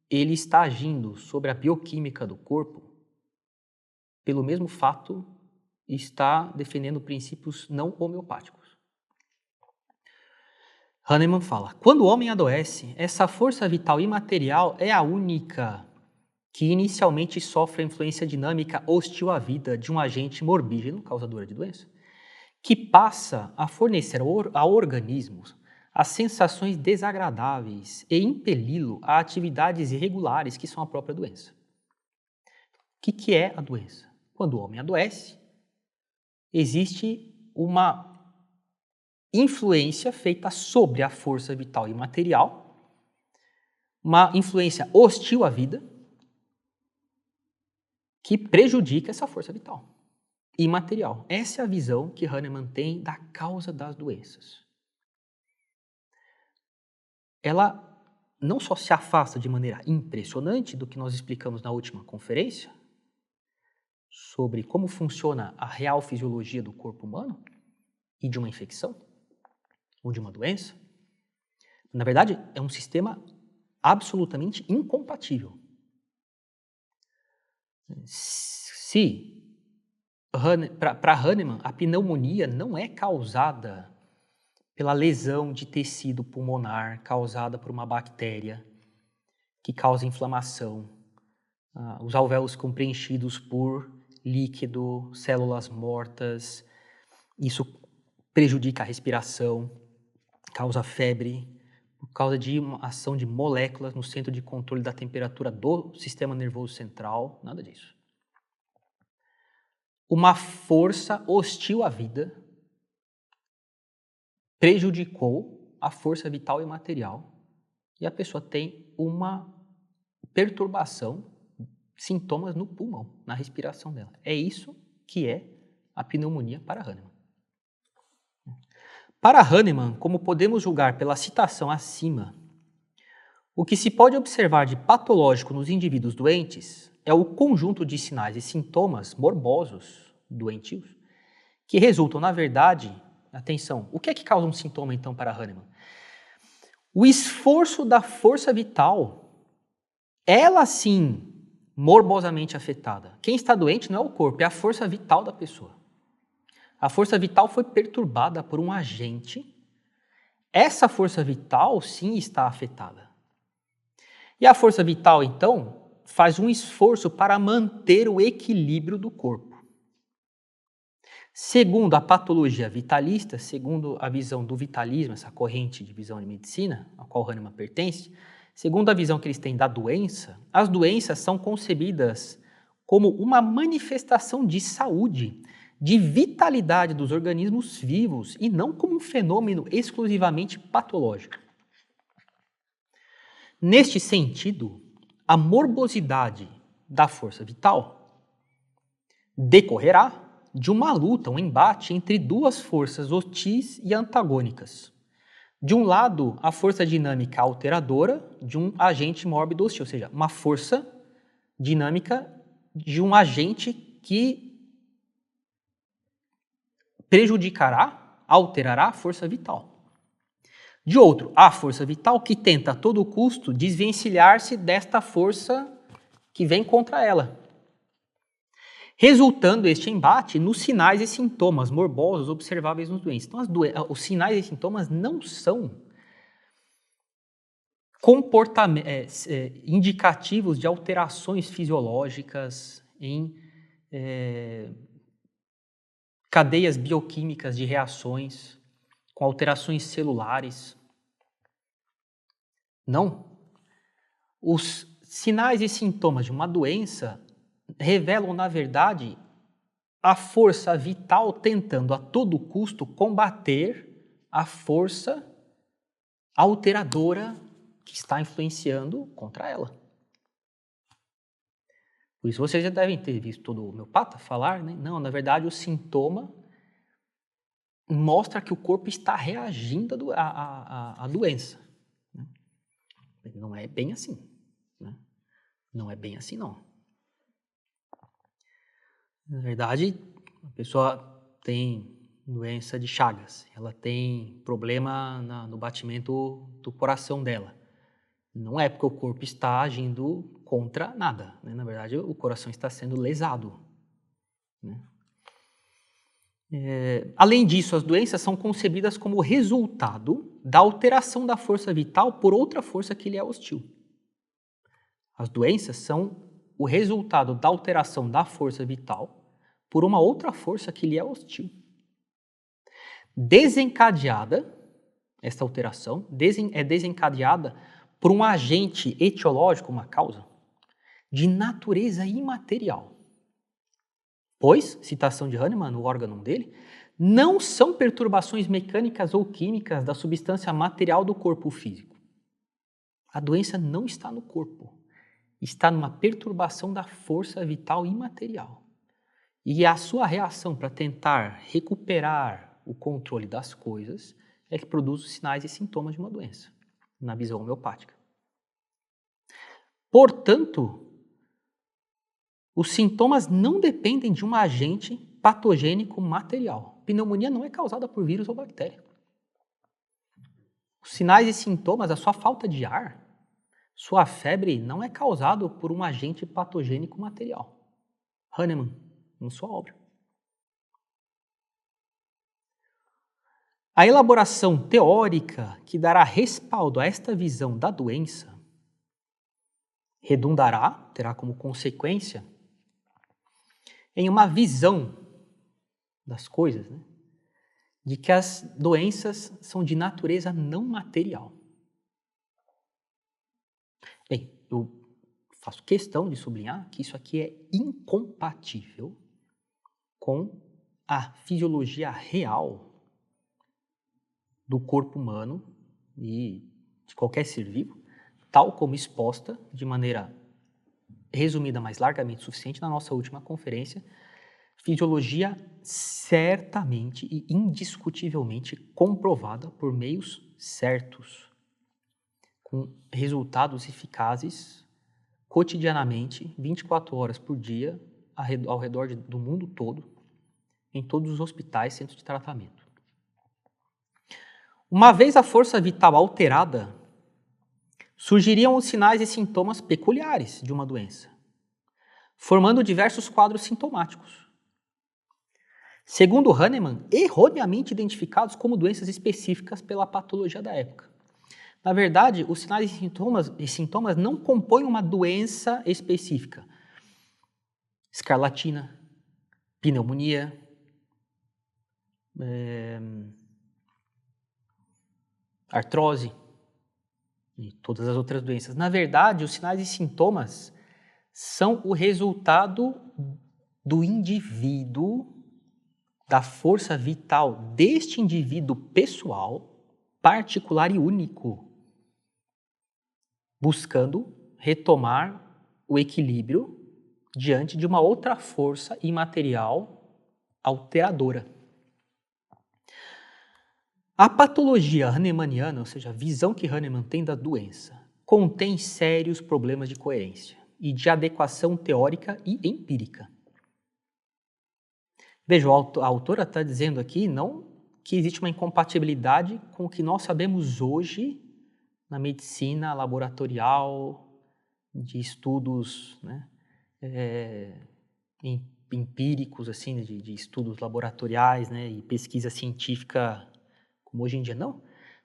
ele está agindo sobre a bioquímica do corpo, pelo mesmo fato, está defendendo princípios não homeopáticos. Hahnemann fala: quando o homem adoece, essa força vital imaterial é a única que inicialmente sofre a influência dinâmica hostil à vida de um agente morbígeno, causadora de doença, que passa a fornecer ao organismo as sensações desagradáveis e impeli-lo a atividades irregulares que são a própria doença. O que é a doença? Quando o homem adoece, existe uma influência feita sobre a força vital e material, uma influência hostil à vida, que prejudica essa força vital e material. Essa é a visão que Hahnemann tem da causa das doenças. Ela não só se afasta de maneira impressionante do que nós explicamos na última conferência, sobre como funciona a real fisiologia do corpo humano e de uma infecção ou de uma doença. Na verdade, é um sistema absolutamente incompatível. Para Hahnemann, a pneumonia não é causada pela lesão de tecido pulmonar causada por uma bactéria que causa inflamação. Os alvéolos ficam preenchidos por líquido, células mortas, isso prejudica a respiração, causa febre, por causa de uma ação de moléculas no centro de controle da temperatura do sistema nervoso central, nada disso. Uma força hostil à vida prejudicou a força vital e material e a pessoa tem uma perturbação, sintomas no pulmão, na respiração dela. É isso que é a pneumonia para Hahnemann. Para Hahnemann, como podemos julgar pela citação acima, o que se pode observar de patológico nos indivíduos doentes é o conjunto de sinais e sintomas morbosos, doentios, que resultam, na verdade, atenção, o que é que causa um sintoma, então, para Hahnemann? O esforço da força vital, ela sim, morbosamente afetada. Quem está doente não é o corpo, é a força vital da pessoa. A força vital foi perturbada por um agente. Essa força vital, sim, está afetada. E a força vital, então, faz um esforço para manter o equilíbrio do corpo. Segundo a patologia vitalista, segundo a visão do vitalismo, essa corrente de visão de medicina, a qual Hahnemann pertence, segundo a visão que eles têm da doença, as doenças são concebidas como uma manifestação de saúde, de vitalidade dos organismos vivos e não como um fenômeno exclusivamente patológico. Neste sentido, a morbosidade da força vital decorrerá de uma luta, um embate entre duas forças hostis e antagônicas. De um lado, a força dinâmica alteradora de um agente mórbido hostil, ou seja, uma força dinâmica de um agente que prejudicará, alterará a força vital. De outro, a força vital que tenta a todo custo desvencilhar-se desta força que vem contra ela, resultando este embate nos sinais e sintomas morbosos observáveis nos doentes. Então, os sinais e sintomas não são indicativos de alterações fisiológicas em cadeias bioquímicas de reações, com alterações celulares. Não. Os sinais e sintomas de uma doença revelam, na verdade, a força vital tentando a todo custo combater a força alteradora que está influenciando contra ela. Por isso vocês já devem ter visto todo homeopata falar, né? Não, na verdade o sintoma mostra que o corpo está reagindo à doença. Não é bem assim. Né? Não é bem assim, não. Na verdade, a pessoa tem doença de Chagas, ela tem problema no batimento do coração dela. Não é porque o corpo está agindo contra nada, né? Na verdade, o coração está sendo lesado. Né? Além disso, as doenças são concebidas como resultado da alteração da força vital por outra força que lhe é hostil. As doenças são o resultado da alteração da força vital por uma outra força que lhe é hostil. Desencadeada, essa alteração é desencadeada por um agente etiológico, uma causa, de natureza imaterial. Pois, citação de Hahnemann, no órgão dele, não são perturbações mecânicas ou químicas da substância material do corpo físico. A doença não está no corpo, está numa perturbação da força vital imaterial. E a sua reação para tentar recuperar o controle das coisas é que produz os sinais e sintomas de uma doença, na visão homeopática. Portanto, os sintomas não dependem de um agente patogênico material. Pneumonia não é causada por vírus ou bactéria. Os sinais e sintomas, a sua falta de ar, sua febre, não é causado por um agente patogênico material. Hahnemann, na sua obra. A elaboração teórica que dará respaldo a esta visão da doença redundará, terá como consequência, em uma visão das coisas, né, de que as doenças são de natureza não material. Bem, eu faço questão de sublinhar que isso aqui é incompatível com a fisiologia real do corpo humano e de qualquer ser vivo, tal como exposta de maneira resumida, mas largamente suficiente na nossa última conferência. Fisiologia certamente e indiscutivelmente comprovada por meios certos, com resultados eficazes cotidianamente, 24 horas por dia, ao redor do mundo todo, em todos os hospitais, centros de tratamento. Uma vez a força vital alterada, surgiriam os sinais e sintomas peculiares de uma doença, formando diversos quadros sintomáticos. Segundo Hahnemann, erroneamente identificados como doenças específicas pela patologia da época. Na verdade, os sinais e sintomas não compõem uma doença específica. Escarlatina, pneumonia, artrose e todas as outras doenças. Na verdade, os sinais e sintomas são o resultado do indivíduo, da força vital deste indivíduo pessoal, particular e único, buscando retomar o equilíbrio diante de uma outra força imaterial alteradora. A patologia hahnemanniana, ou seja, a visão que Hahnemann tem da doença, contém sérios problemas de coerência e de adequação teórica e empírica. Veja, a autora está dizendo aqui não que existe uma incompatibilidade com o que nós sabemos hoje na medicina laboratorial, de estudos, né, empíricos, assim, de estudos laboratoriais, né, e pesquisa científica, como hoje em dia, não.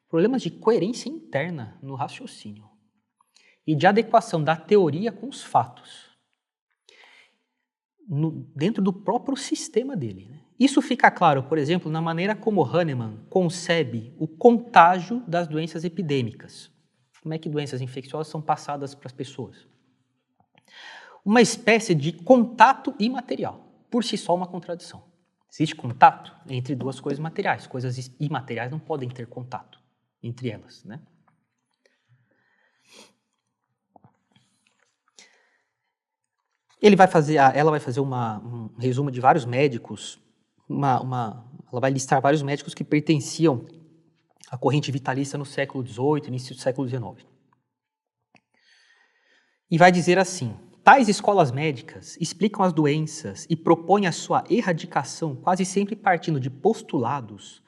Problemas de coerência interna no raciocínio e de adequação da teoria com os fatos, dentro do próprio sistema dele. Né? Isso fica claro, por exemplo, na maneira como Hahnemann concebe o contágio das doenças epidêmicas. Como é que doenças infecciosas são passadas para as pessoas? Uma espécie de contato imaterial, por si só uma contradição. Existe contato entre duas coisas materiais. Coisas imateriais não podem ter contato entre elas, né? Ela vai fazer um resumo de vários médicos, ela vai listar vários médicos que pertenciam à corrente vitalista no século XVIII, início do século XIX. E vai dizer assim: tais escolas médicas explicam as doenças e propõem a sua erradicação quase sempre partindo de postulados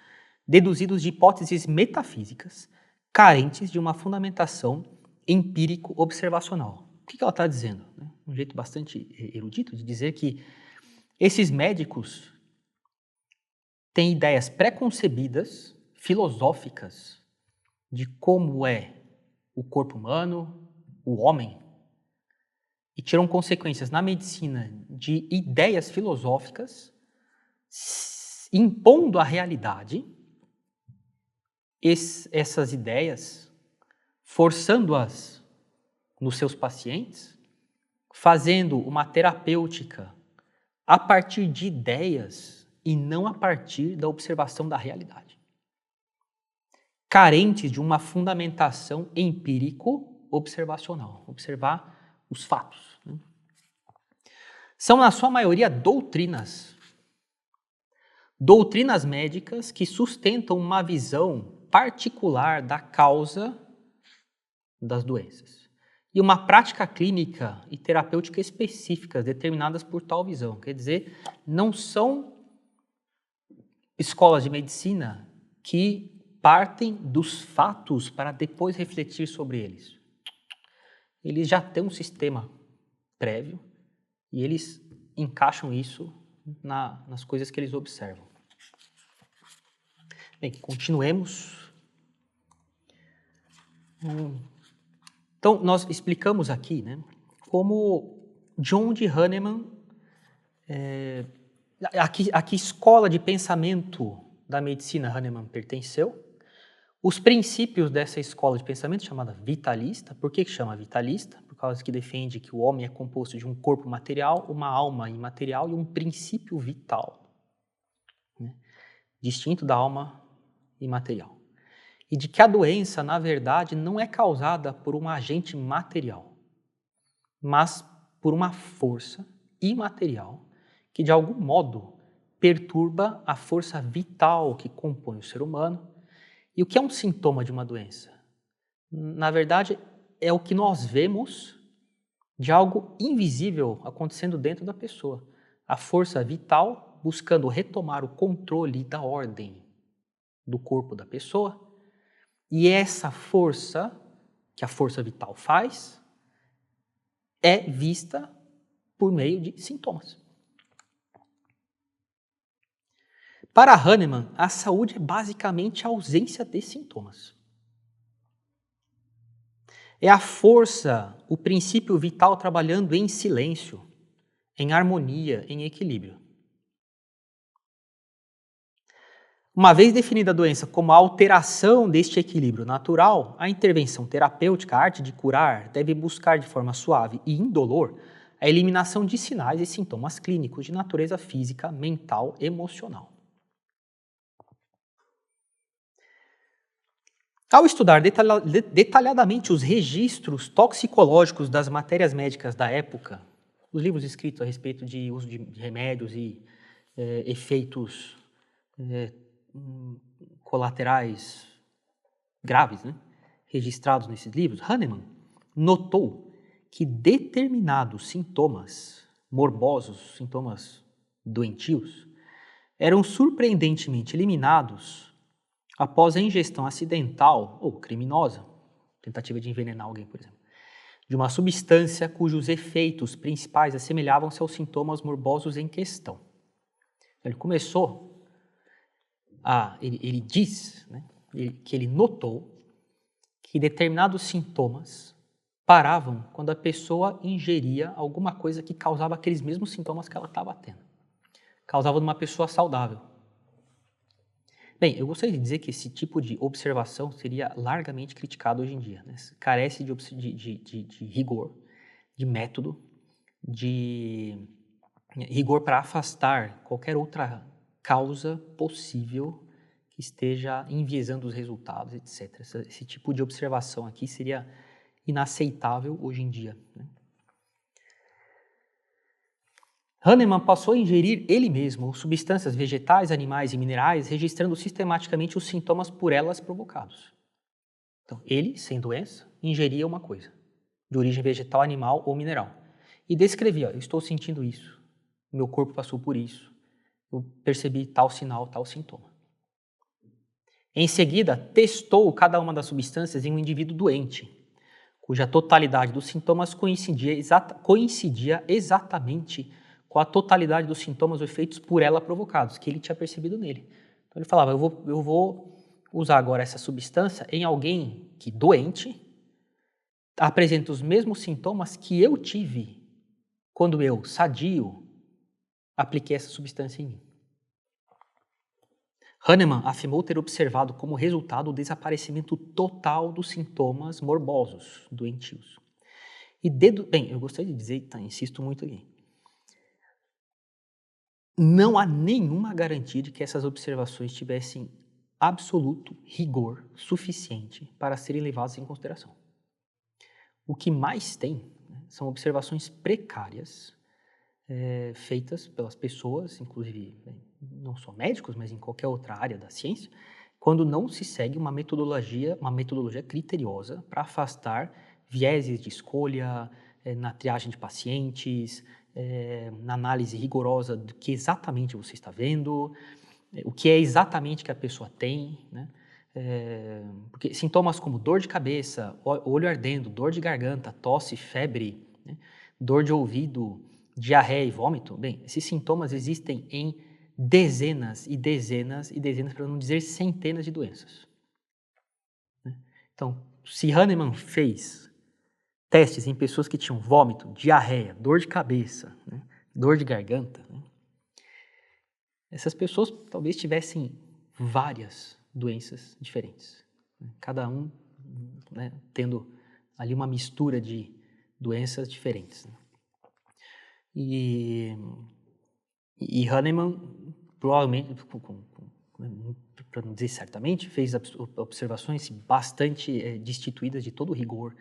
deduzidos de hipóteses metafísicas carentes de uma fundamentação empírico-observacional. O que ela está dizendo? Um jeito bastante erudito de dizer que esses médicos têm ideias pré-concebidas, filosóficas, de como é o corpo humano, o homem, e tiram consequências na medicina de ideias filosóficas, impondo à realidade essas ideias, forçando-as nos seus pacientes, fazendo uma terapêutica a partir de ideias e não a partir da observação da realidade. Carentes de uma fundamentação empírico-observacional, observar os fatos. São, na sua maioria, doutrinas médicas que sustentam uma visão particular da causa das doenças e uma prática clínica e terapêutica específicas determinadas por tal visão. Quer dizer, não são escolas de medicina que partem dos fatos para depois refletir sobre eles. Eles já têm um sistema prévio e eles encaixam isso nas coisas que eles observam. Bem, continuemos. Então, nós explicamos aqui, né, de onde Hahnemann, a que escola de pensamento da medicina Hahnemann pertenceu, os princípios dessa escola de pensamento chamada vitalista. Por que chama vitalista? Por causa que defende que o homem é composto de um corpo material, uma alma imaterial e um princípio vital, né, distinto da alma imaterial. E de que a doença, na verdade, não é causada por um agente material, mas por uma força imaterial que, de algum modo, perturba a força vital que compõe o ser humano. E o que é um sintoma de uma doença? Na verdade, é o que nós vemos de algo invisível acontecendo dentro da pessoa. A força vital buscando retomar o controle da ordem do corpo da pessoa. E essa força, que a força vital faz, é vista por meio de sintomas. Para Hahnemann, a saúde é basicamente a ausência de sintomas. É a força, o princípio vital trabalhando em silêncio, em harmonia, em equilíbrio. Uma vez definida a doença como a alteração deste equilíbrio natural, a intervenção terapêutica, a arte de curar, deve buscar de forma suave e indolor a eliminação de sinais e sintomas clínicos de natureza física, mental, emocional. Ao estudar detalhadamente os registros toxicológicos das matérias médicas da época, os livros escritos a respeito de uso de remédios e efeitos colaterais graves, né, registrados nesses livros, Hahnemann notou que determinados sintomas morbosos, sintomas doentios, eram surpreendentemente eliminados após a ingestão acidental ou criminosa, tentativa de envenenar alguém, por exemplo, de uma substância cujos efeitos principais assemelhavam-se aos sintomas morbosos em questão. Ele começou ele diz, né, que ele notou que determinados sintomas paravam quando a pessoa ingeria alguma coisa que causava aqueles mesmos sintomas que ela estava tendo. causava numa pessoa saudável. Bem, eu gostaria de dizer que esse tipo de observação seria largamente criticado hoje em dia, né? Carece de rigor, de método, de rigor para afastar qualquer outra causa possível que esteja enviesando os resultados, etc. Esse tipo de observação aqui seria inaceitável hoje em dia, né? Hahnemann passou a ingerir ele mesmo substâncias vegetais, animais e minerais, registrando sistematicamente os sintomas por elas provocados. Então, ele, sem doença, ingeria uma coisa, de origem vegetal, animal ou mineral, e descrevia: eu estou sentindo isso, meu corpo passou por isso, eu percebi tal sinal, tal sintoma. Em seguida, testou cada uma das substâncias em um indivíduo doente, cuja totalidade dos sintomas coincidia exatamente com a totalidade dos sintomas ou efeitos por ela provocados, que ele tinha percebido nele. Então ele falava: eu vou usar agora essa substância em alguém que, doente, apresenta os mesmos sintomas que eu tive quando eu, sadio, apliquei essa substância em mim. Hahnemann afirmou ter observado como resultado o desaparecimento total dos sintomas morbosos, doentios. Bem, eu gostaria de dizer, tá, insisto muito aqui, não há nenhuma garantia de que essas observações tivessem absoluto rigor suficiente para serem levadas em consideração. O que mais tem, né, são observações precárias, feitas pelas pessoas, inclusive não só médicos, mas em qualquer outra área da ciência, quando não se segue uma metodologia criteriosa para afastar vieses de escolha, na triagem de pacientes, na análise rigorosa do que exatamente você está vendo, o que é exatamente que a pessoa tem, né? Porque sintomas como dor de cabeça, olho ardendo, dor de garganta, tosse, febre, né? Dor de ouvido, diarreia e vômito, bem, esses sintomas existem em dezenas e dezenas e dezenas, para não dizer centenas de doenças, né? Então, se Hahnemann fez testes em pessoas que tinham vômito, diarreia, dor de cabeça, né, dor de garganta, né, essas pessoas talvez tivessem várias doenças diferentes, né, cada um, né, tendo ali uma mistura de doenças diferentes, né. E Hahnemann provavelmente, para não dizer certamente, fez observações bastante destituídas de todo o rigor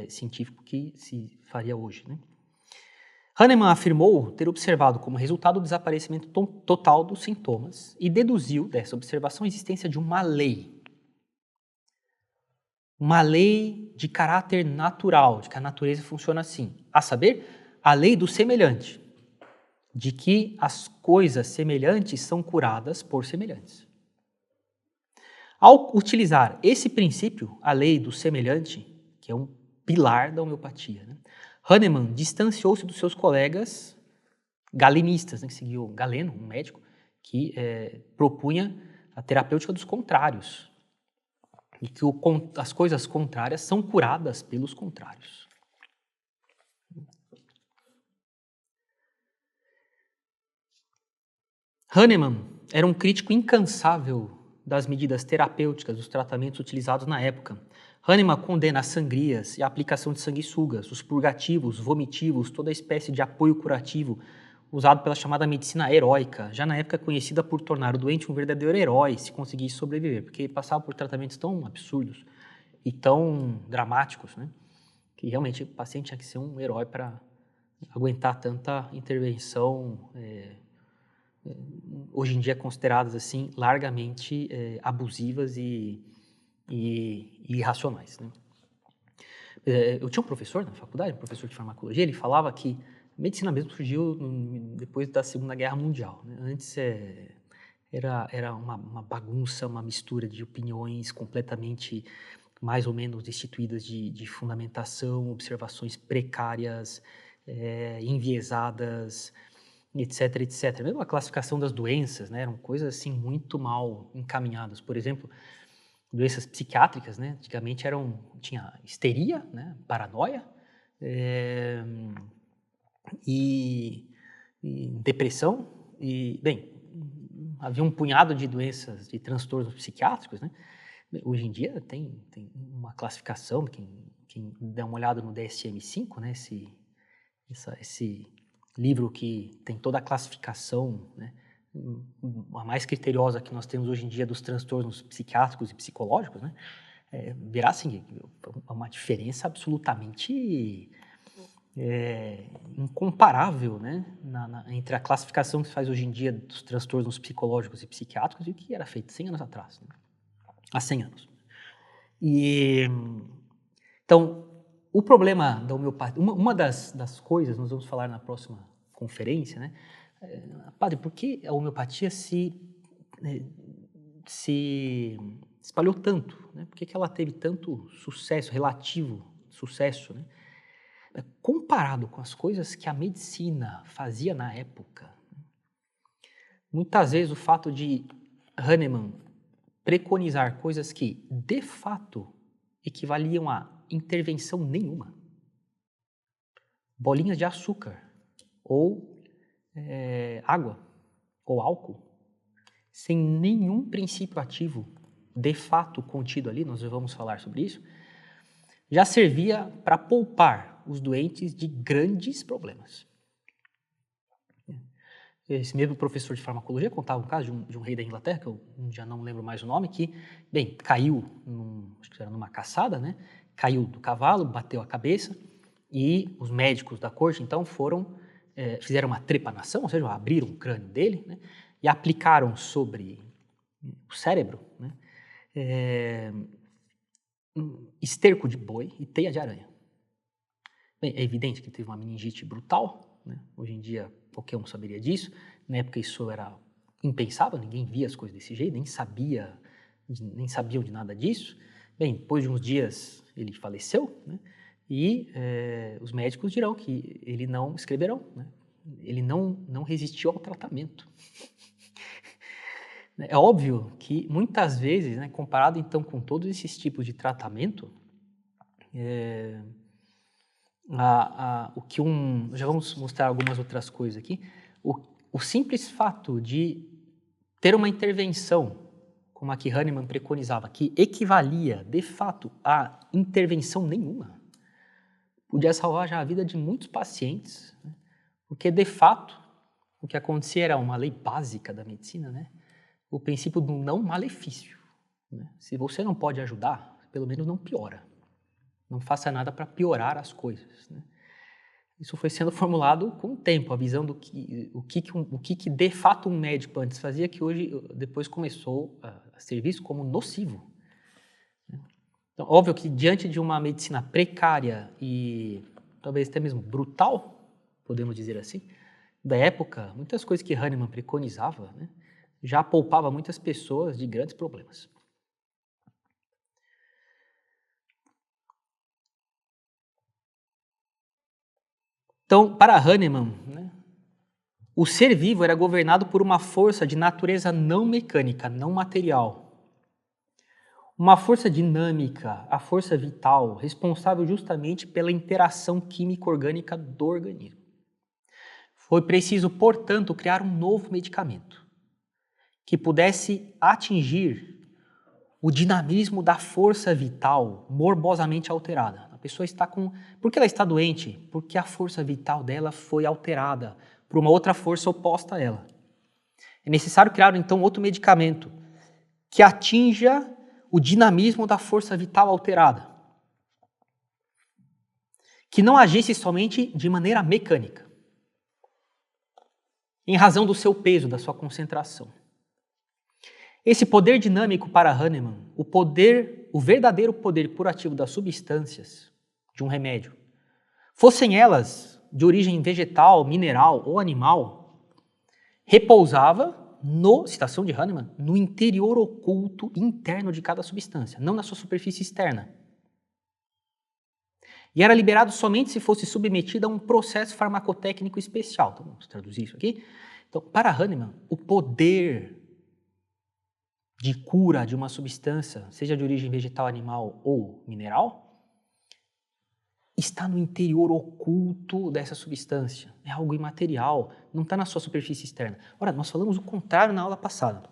científico que se faria hoje, né? Hahnemann afirmou ter observado como resultado o desaparecimento total dos sintomas e deduziu dessa observação a existência de uma lei de caráter natural, de que a natureza funciona assim, a saber, a lei do semelhante, de que as coisas semelhantes são curadas por semelhantes. Ao utilizar esse princípio, a lei do semelhante, que é um pilar da homeopatia, né, Hahnemann distanciou-se dos seus colegas galenistas, né, que seguiu Galeno, um médico, que propunha a terapêutica dos contrários, e que as coisas contrárias são curadas pelos contrários. Hahnemann era um crítico incansável das medidas terapêuticas dos tratamentos utilizados na época. Hahnemann condena as sangrias e a aplicação de sanguessugas, os purgativos, vomitivos, toda espécie de apoio curativo usado pela chamada medicina heróica, já na época conhecida por tornar o doente um verdadeiro herói se conseguisse sobreviver, porque passava por tratamentos tão absurdos e tão dramáticos, né, que realmente o paciente tinha que ser um herói para aguentar tanta intervenção, hoje em dia consideradas assim largamente abusivas e irracionais, né? Eu tinha um professor na faculdade, um professor de farmacologia, ele falava que a medicina mesmo surgiu depois da Segunda Guerra Mundial, né? Antes era uma bagunça, uma mistura de opiniões completamente mais ou menos destituídas de fundamentação, observações precárias, enviesadas, etc, etc. Mesmo a classificação das doenças, né, eram coisas assim muito mal encaminhadas. Por exemplo, doenças psiquiátricas, né, antigamente tinha histeria, né, paranoia, e depressão bem, havia um punhado de doenças, de transtornos psiquiátricos, né? Hoje em dia tem uma classificação, quem der uma olhada no DSM-5, né? Esse livro que tem toda a classificação, né? A mais criteriosa que nós temos hoje em dia dos transtornos psiquiátricos e psicológicos, né? Verá assim, uma diferença absolutamente incomparável, né, entre a classificação que se faz hoje em dia dos transtornos psicológicos e psiquiátricos e o que era feito 100 anos atrás, né? Há 100 anos. Então, o problema da homeopatia, uma das coisas, nós vamos falar na próxima conferência, né, padre, por que a homeopatia se espalhou tanto, né? Por que ela teve tanto sucesso, relativo sucesso, né? Comparado com as coisas que a medicina fazia na época, muitas vezes o fato de Hahnemann preconizar coisas que, de fato, equivaliam a intervenção nenhuma, bolinhas de açúcar, ou água, ou álcool, sem nenhum princípio ativo de fato contido ali, nós vamos falar sobre isso, já servia para poupar os doentes de grandes problemas. Esse mesmo professor de farmacologia contava um caso de um rei da Inglaterra, que eu já não lembro mais o nome, que, bem, caiu, acho que era numa caçada, né? Caiu do cavalo, bateu a cabeça, e os médicos da corte, então, fizeram uma trepanação, ou seja, abriram o crânio dele, né? E aplicaram sobre o cérebro, né? Esterco de boi e teia de aranha. Bem, é evidente que teve uma meningite brutal, né? Hoje em dia qualquer um saberia disso, na época isso era impensável, ninguém via as coisas desse jeito, nem sabiam de nada disso. Bem, depois de uns dias ele faleceu, né? E os médicos dirão que escreverão, né? Ele não resistiu ao tratamento. É óbvio que, muitas vezes, né, comparado então com todos esses tipos de tratamento, já vamos mostrar algumas outras coisas aqui, o simples fato de ter uma intervenção, como a que Hahnemann preconizava, que equivalia, de fato, a intervenção nenhuma, podia salvar já a vida de muitos pacientes, né? Porque, de fato, o que acontecia era uma lei básica da medicina, né? O princípio do não malefício, né? Se você não pode ajudar, pelo menos não piora. Não faça nada para piorar as coisas, né? Isso foi sendo formulado com o tempo, a visão do o que de fato um médico antes fazia, que hoje, depois começou a ser visto como nocivo. Então, óbvio que diante de uma medicina precária e talvez até mesmo brutal, podemos dizer assim, da época, muitas coisas que Hahnemann preconizava, né, já poupava muitas pessoas de grandes problemas. Então, para Hahnemann, né, o ser vivo era governado por uma força de natureza não mecânica, não material. Uma força dinâmica, a força vital, responsável justamente pela interação químico-orgânica do organismo. Foi preciso, portanto, criar um novo medicamento que pudesse atingir o dinamismo da força vital morbosamente alterada. A pessoa está com... Por que ela está doente? Porque a força vital dela foi alterada por uma outra força oposta a ela. É necessário criar, então, outro medicamento que atinja o dinamismo da força vital alterada, que não agisse somente de maneira mecânica, em razão do seu peso, da sua concentração. Esse poder dinâmico para Hahnemann, o verdadeiro poder curativo das substâncias de um remédio, fossem elas de origem vegetal, mineral ou animal, repousava, citação de Hahnemann, no interior oculto interno de cada substância, não na sua superfície externa. E era liberado somente se fosse submetido a um processo farmacotécnico especial. Então, vamos traduzir isso aqui. Então, para Hahnemann, o poder de cura de uma substância, seja de origem vegetal, animal ou mineral, está no interior oculto dessa substância. É algo imaterial, não está na sua superfície externa. Ora, nós falamos o contrário na aula passada.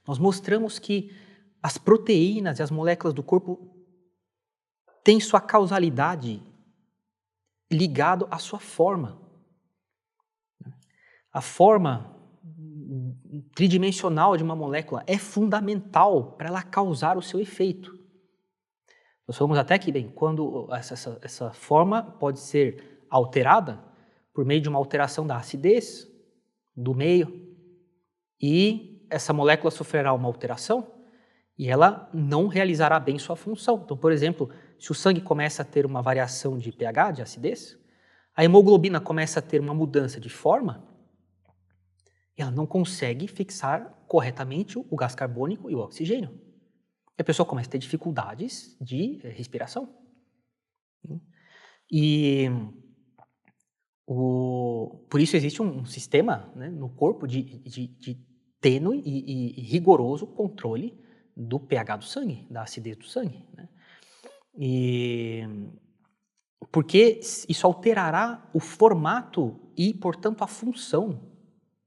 Nós mostramos que as proteínas e as moléculas do corpo têm sua causalidade ligado à sua forma. A forma tridimensional de uma molécula é fundamental para ela causar o seu efeito. Nós falamos até que, bem, quando essa forma pode ser alterada por meio de uma alteração da acidez do meio, e essa molécula sofrerá uma alteração e ela não realizará bem sua função. Então, por exemplo, se o sangue começa a ter uma variação de pH, de acidez, a hemoglobina começa a ter uma mudança de forma, ela não consegue fixar corretamente o gás carbônico e o oxigênio. E a pessoa começa a ter dificuldades de respiração. E por isso existe um sistema, né, no corpo de tênue e rigoroso controle do pH do sangue, da acidez do sangue, né? E porque isso alterará o formato e, portanto, a função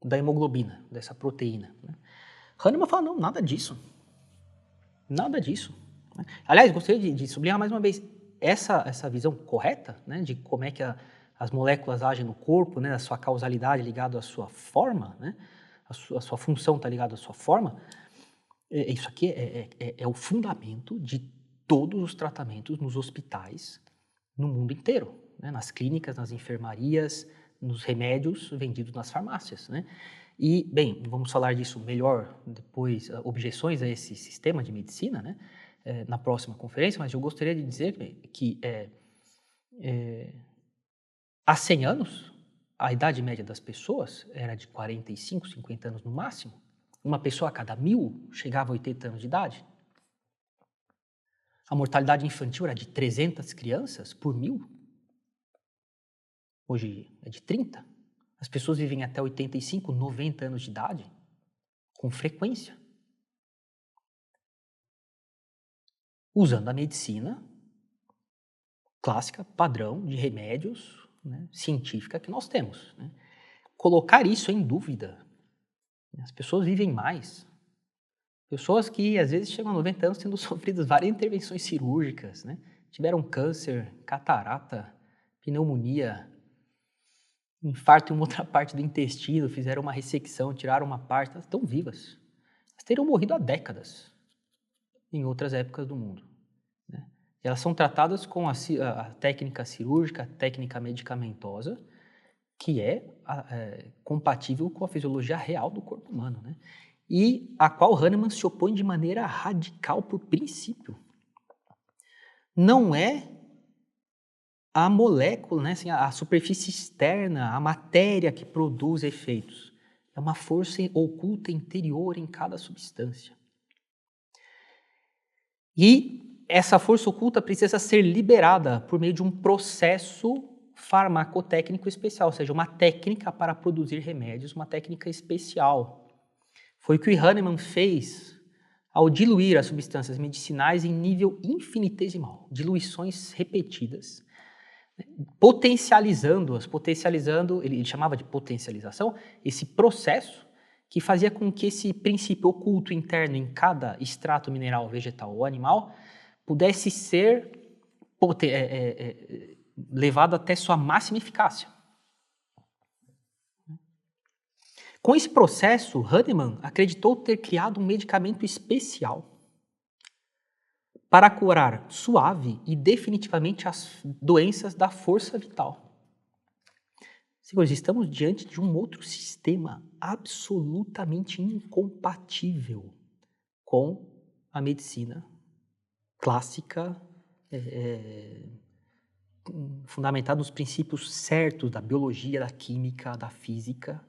da hemoglobina, dessa proteína, né? Hahnemann fala, não, nada disso. Nada disso. Aliás, gostaria de sublinhar mais uma vez essa visão correta, né, de como é que as moléculas agem no corpo, né, a sua causalidade ligada à sua forma, né, a sua função está ligada à sua forma. Isso aqui é o fundamento de todos os tratamentos nos hospitais no mundo inteiro, né, nas clínicas, nas enfermarias, nos remédios vendidos nas farmácias, né? E, bem, vamos falar disso melhor depois, objeções a esse sistema de medicina, né, na próxima conferência, mas eu gostaria de dizer que há 100 anos, a idade média das pessoas era de 45, 50 anos no máximo. Uma pessoa a cada 1000 chegava a 80 anos de idade. A mortalidade infantil era de 300 crianças por 1000. Hoje é de 30. As pessoas vivem até 85, 90 anos de idade, com frequência, usando a medicina clássica, padrão de remédios, né, científica que nós temos, né. Colocar isso em dúvida, as pessoas vivem mais. Pessoas que às vezes chegam a 90 anos tendo sofrido várias intervenções cirúrgicas, né, tiveram câncer, catarata, pneumonia, infarto em uma outra parte do intestino, fizeram uma ressecção, tiraram uma parte, elas estão vivas. Elas teriam morrido há décadas em outras épocas do mundo, né? Elas são tratadas com a técnica cirúrgica, a técnica medicamentosa, que é compatível com a fisiologia real do corpo humano, né? E a qual Hahnemann se opõe de maneira radical por princípio. Não é a molécula, né, assim, a superfície externa, a matéria que produz efeitos. É uma força oculta interior em cada substância. E essa força oculta precisa ser liberada por meio de um processo farmacotécnico especial, ou seja, uma técnica para produzir remédios, uma técnica especial. Foi o que o Hahnemann fez ao diluir as substâncias medicinais em nível infinitesimal, diluições repetidas, potencializando-as, ele chamava de potencialização, esse processo que fazia com que esse princípio oculto interno em cada extrato mineral, vegetal ou animal pudesse ser levado até sua máxima eficácia. Com esse processo, Hahnemann acreditou ter criado um medicamento especial para curar suave e definitivamente as doenças da força vital. Senhores, estamos diante de um outro sistema absolutamente incompatível com a medicina clássica, fundamentada nos princípios certos da biologia, da química, da física,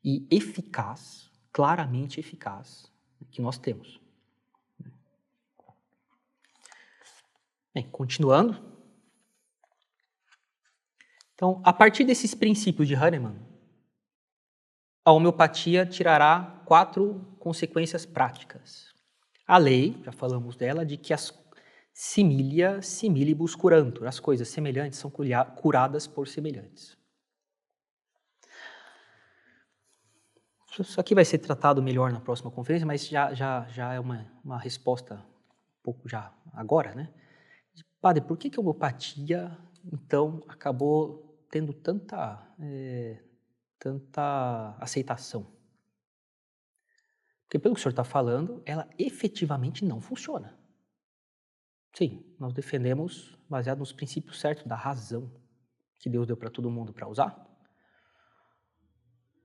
e eficaz, claramente eficaz, que nós temos. Bem, continuando. Então, a partir desses princípios de Hahnemann, a homeopatia tirará 4 consequências práticas. A lei, já falamos dela, de que Similia similibus curantur. As coisas semelhantes são curadas por semelhantes. Isso aqui vai ser tratado melhor na próxima conferência, mas já é uma resposta um pouco já agora, né? Padre, por que a homeopatia, então, acabou tendo tanta aceitação? Porque pelo que o senhor está falando, ela efetivamente não funciona. Sim, nós defendemos baseado nos princípios certos da razão que Deus deu para todo mundo para usar,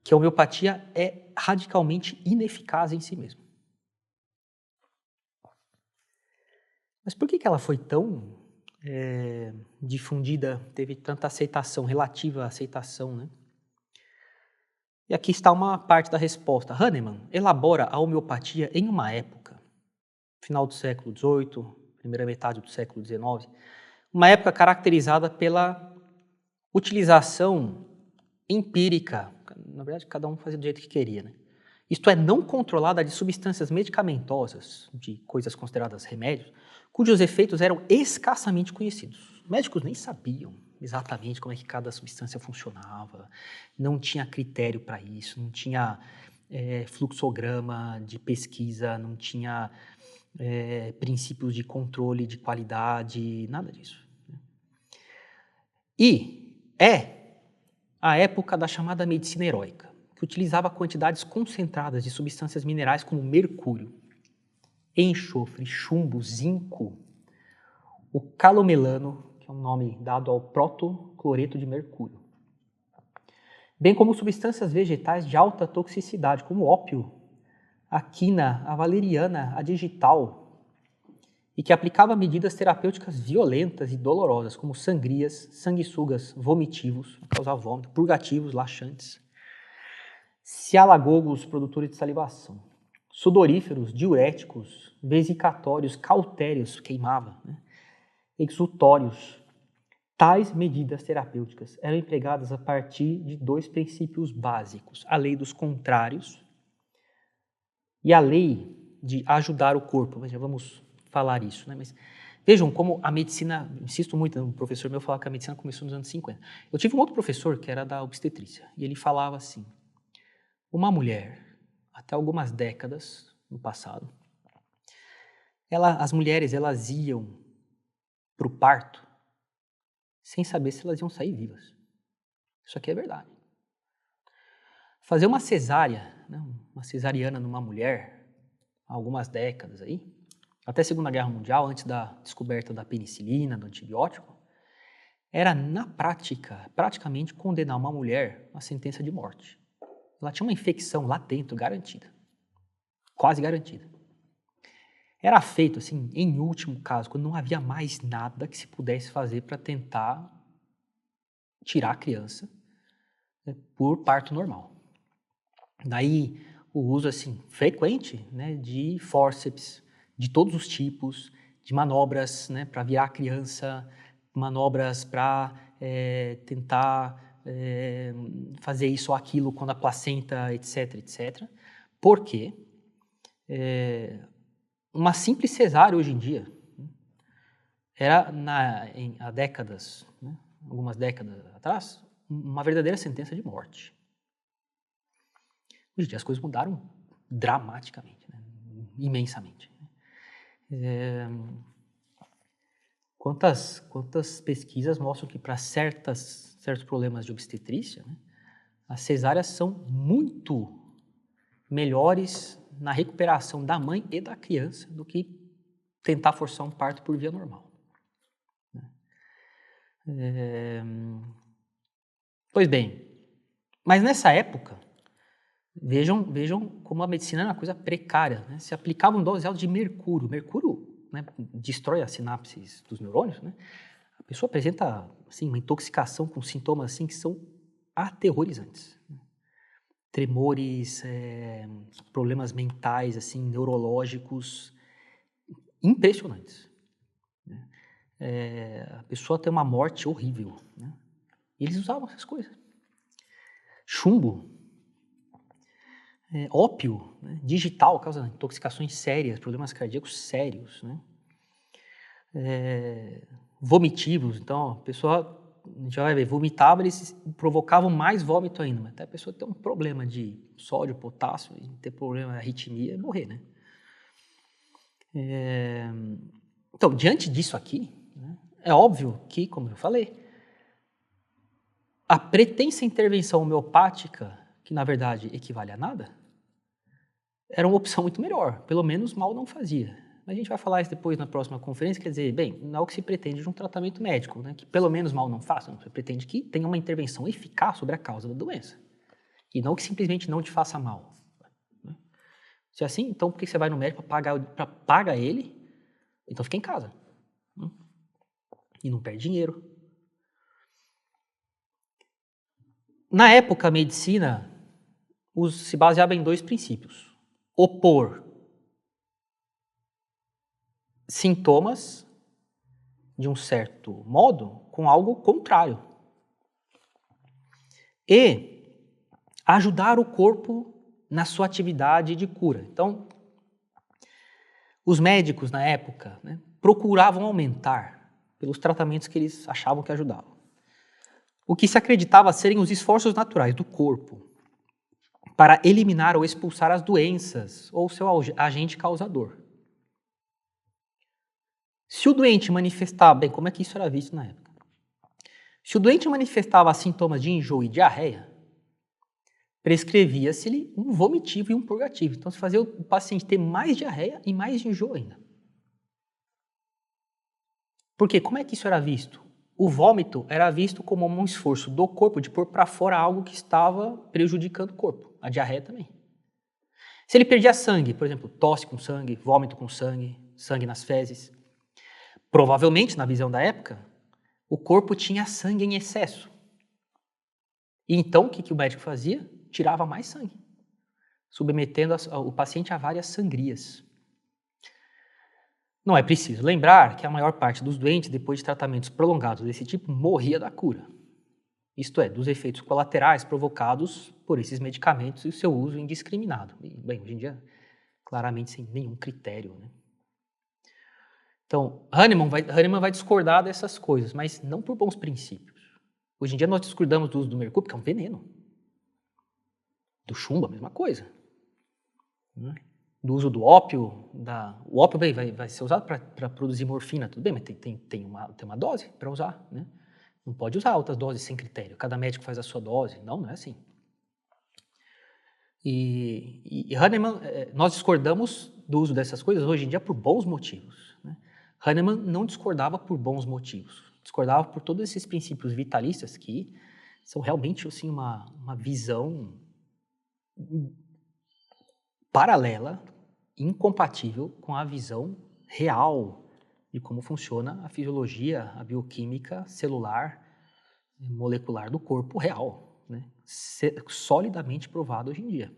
que a homeopatia é radicalmente ineficaz em si mesma. Mas por que ela foi tão difundida, teve tanta aceitação, relativa aceitação, né? E aqui está uma parte da resposta. Hahnemann elabora a homeopatia em uma época, final do século XVIII, primeira metade do século XIX, uma época caracterizada pela utilização empírica, na verdade cada um fazia do jeito que queria, né? Isto é, não controlada de substâncias medicamentosas, de coisas consideradas remédios, cujos efeitos eram escassamente conhecidos. Os médicos nem sabiam exatamente como é que cada substância funcionava, não tinha critério para isso, não tinha fluxograma de pesquisa, não tinha princípios de controle de qualidade, nada disso. E é a época da chamada medicina heróica, que utilizava quantidades concentradas de substâncias minerais como mercúrio, enxofre, chumbo, zinco, o calomelano, que é um nome dado ao protocloreto de mercúrio, bem como substâncias vegetais de alta toxicidade, como o ópio, a quina, a valeriana, a digital, e que aplicava medidas terapêuticas violentas e dolorosas, como sangrias, sanguessugas, vomitivos, causar vômito, purgativos, laxantes, cialagogos, produtores de salivação, sudoríferos, diuréticos, vesicatórios, cautérios, queimava, né? Exutórios. Tais medidas terapêuticas eram empregadas a partir de dois princípios básicos, a lei dos contrários e a lei de ajudar o corpo. Mas já vamos falar isso, né? Mas vejam como a medicina, insisto muito, um professor meu falava que a medicina começou nos anos 50. Eu tive um outro professor que era da obstetrícia, e ele falava assim, uma mulher, até algumas décadas no passado, as mulheres elas iam para o parto sem saber se elas iam sair vivas. Isso aqui é verdade. Fazer uma cesárea, né, uma cesariana numa mulher, há algumas décadas aí, até a Segunda Guerra Mundial, antes da descoberta da penicilina, do antibiótico, era, na prática, praticamente condenar uma mulher a sentença de morte. Ela tinha uma infecção lá dentro, garantida. Quase garantida. Era feito, assim, em último caso, quando não havia mais nada que se pudesse fazer para tentar tirar a criança, né, por parto normal. Daí o uso, assim, frequente, né, de fórceps, de todos os tipos, de manobras, né, para virar a criança, manobras para tentar fazer isso ou aquilo quando a placenta, etc, etc. Por quê? Uma simples cesárea hoje em dia era, há décadas, né, algumas décadas atrás, uma verdadeira sentença de morte. Hoje em dia as coisas mudaram dramaticamente, né, imensamente. Quantas pesquisas mostram que para certos problemas de obstetrícia, né, as cesáreas são muito melhores na recuperação da mãe e da criança do que tentar forçar um parto por via normal. Pois bem, mas nessa época, vejam como a medicina era uma coisa precária, né? Se aplicavam doses altas de mercúrio. Mercúrio, né, destrói as sinapses dos neurônios, né? A pessoa apresenta assim, uma intoxicação com sintomas assim, que são aterrorizantes. Tremores, problemas mentais, assim, neurológicos impressionantes. A pessoa tem uma morte horrível, né? E eles usavam essas coisas. Chumbo, ópio, né, digital, causa intoxicações sérias, problemas cardíacos sérios, né? vomitivos. Então, a pessoa, a gente vai ver, vomitava, eles provocavam mais vômito ainda. Mas até a pessoa ter um problema de sódio, potássio, e ter problema de arritmia e morrer, né? Então, diante disso aqui, né, é óbvio que, como eu falei, a pretensa intervenção homeopática, que na verdade equivale a nada, era uma opção muito melhor. Pelo menos mal não fazia. A gente vai falar isso depois na próxima conferência, quer dizer, bem, não é o que se pretende de um tratamento médico, né? Que pelo menos mal não faça, você pretende que tenha uma intervenção eficaz sobre a causa da doença, e não que simplesmente não te faça mal. Né? Se é assim, então por que você vai no médico para pagar ele, então fica em casa, né? E não perde dinheiro. Na época, a medicina se baseava em 2 princípios: opor sintomas, de um certo modo, com algo contrário. E ajudar o corpo na sua atividade de cura. Então, os médicos na época, né, procuravam aumentar pelos tratamentos que eles achavam que ajudavam o que se acreditava serem os esforços naturais do corpo para eliminar ou expulsar as doenças ou seu agente causador. Se o doente manifestava, bem, como é que isso era visto na época? Se o doente manifestava sintomas de enjoo e diarreia, prescrevia-se-lhe um vomitivo e um purgativo. Então, se fazia o paciente ter mais diarreia e mais enjoo ainda. Por quê? Como é que isso era visto? O vômito era visto como um esforço do corpo de pôr para fora algo que estava prejudicando o corpo. A diarreia também. Se ele perdia sangue, por exemplo, tosse com sangue, vômito com sangue, sangue nas fezes, provavelmente, na visão da época, o corpo tinha sangue em excesso. E então, o que o médico fazia? Tirava mais sangue, submetendo o paciente a várias sangrias. Não é preciso lembrar que a maior parte dos doentes, depois de tratamentos prolongados desse tipo, morria da cura. Isto é, dos efeitos colaterais provocados por esses medicamentos e o seu uso indiscriminado. E, bem, hoje em dia, claramente sem nenhum critério, né? Então, Hahnemann vai discordar dessas coisas, mas não por bons princípios. Hoje em dia nós discordamos do uso do mercúrio, porque é um veneno. Do chumbo, a mesma coisa. Né? Do uso do ópio, o ópio vai ser usado para produzir morfina, tudo bem, mas tem uma dose para usar, né? Não pode usar altas doses sem critério, cada médico faz a sua dose, não é assim. E Hahnemann, nós discordamos do uso dessas coisas hoje em dia por bons motivos, né? Hahnemann não discordava por bons motivos, discordava por todos esses princípios vitalistas que são realmente assim, uma visão paralela, incompatível com a visão real de como funciona a fisiologia, a bioquímica celular, molecular do corpo real, né? Solidamente provado hoje em dia.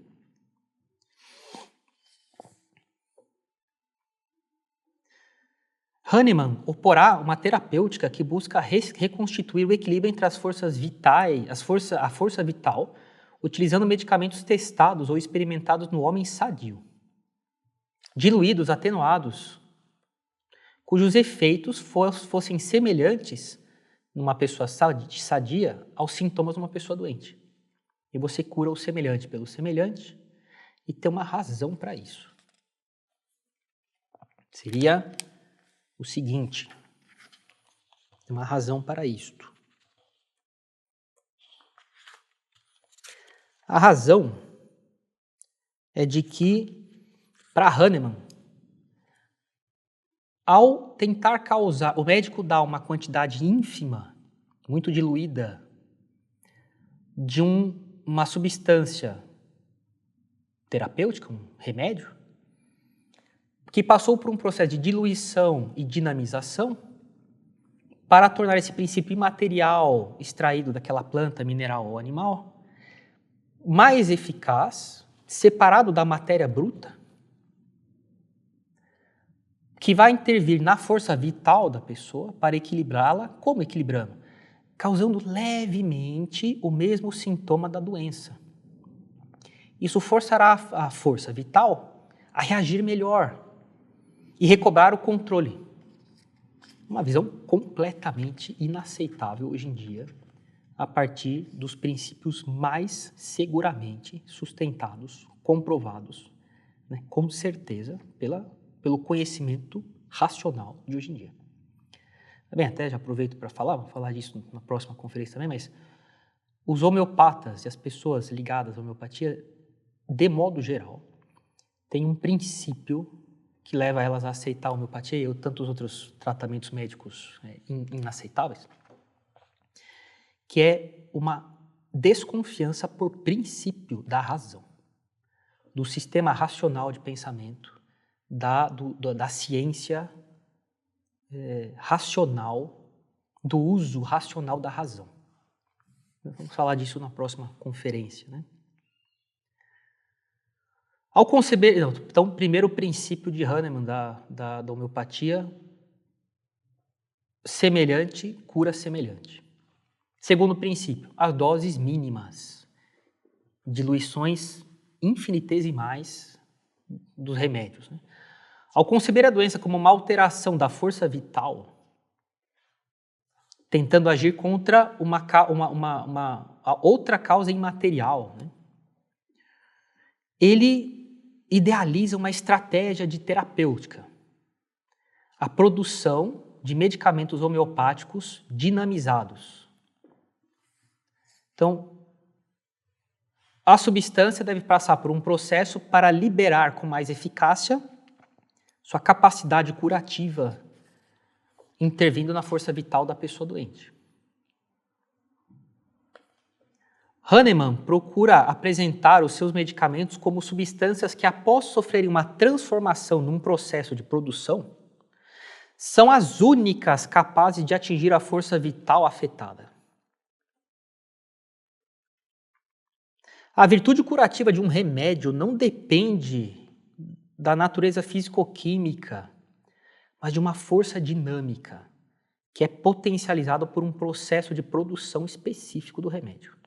Hahnemann oporá uma terapêutica que busca reconstituir o equilíbrio entre as forças vitais, a força vital, utilizando medicamentos testados ou experimentados no homem sadio, diluídos, atenuados, cujos efeitos fossem semelhantes numa pessoa sadia aos sintomas de uma pessoa doente. E você cura o semelhante pelo semelhante e tem uma razão para isso. Seria o seguinte, tem uma razão para isto. A razão é de que, para Hahnemann, ao tentar causar, o médico dá uma quantidade ínfima, muito diluída, de uma substância terapêutica, um remédio, que passou por um processo de diluição e dinamização para tornar esse princípio imaterial extraído daquela planta, mineral ou animal mais eficaz, separado da matéria bruta, que vai intervir na força vital da pessoa para equilibrá-la. Como equilibrando? Causando levemente o mesmo sintoma da doença. Isso forçará a força vital a reagir melhor e recobrar o controle. uma visão completamente inaceitável hoje em dia, a partir dos princípios mais seguramente sustentados, comprovados, né, com certeza, pelo conhecimento racional de hoje em dia. Bem, até já aproveito para falar, vou falar disso na próxima conferência também, mas os homeopatas e as pessoas ligadas à homeopatia, de modo geral, têm um princípio que leva elas a aceitar a homeopatia e tantos outros tratamentos médicos inaceitáveis, que é uma desconfiança por princípio da razão, do sistema racional de pensamento, da ciência racional, do uso racional da razão. Vamos falar disso na próxima conferência, né? Ao conceber, então, primeiro princípio de Hahnemann da homeopatia, semelhante, cura semelhante. Segundo princípio, as doses mínimas, diluições infinitesimais dos remédios, né? Ao conceber a doença como uma alteração da força vital, tentando agir contra a outra causa imaterial, né? Ele idealiza uma estratégia de terapêutica, a produção de medicamentos homeopáticos dinamizados. Então, a substância deve passar por um processo para liberar com mais eficácia sua capacidade curativa, intervindo na força vital da pessoa doente. Hahnemann procura apresentar os seus medicamentos como substâncias que, após sofrerem uma transformação num processo de produção, são as únicas capazes de atingir a força vital afetada. A virtude curativa de um remédio não depende da natureza físico-química, mas de uma força dinâmica que é potencializada por um processo de produção específico do remédio.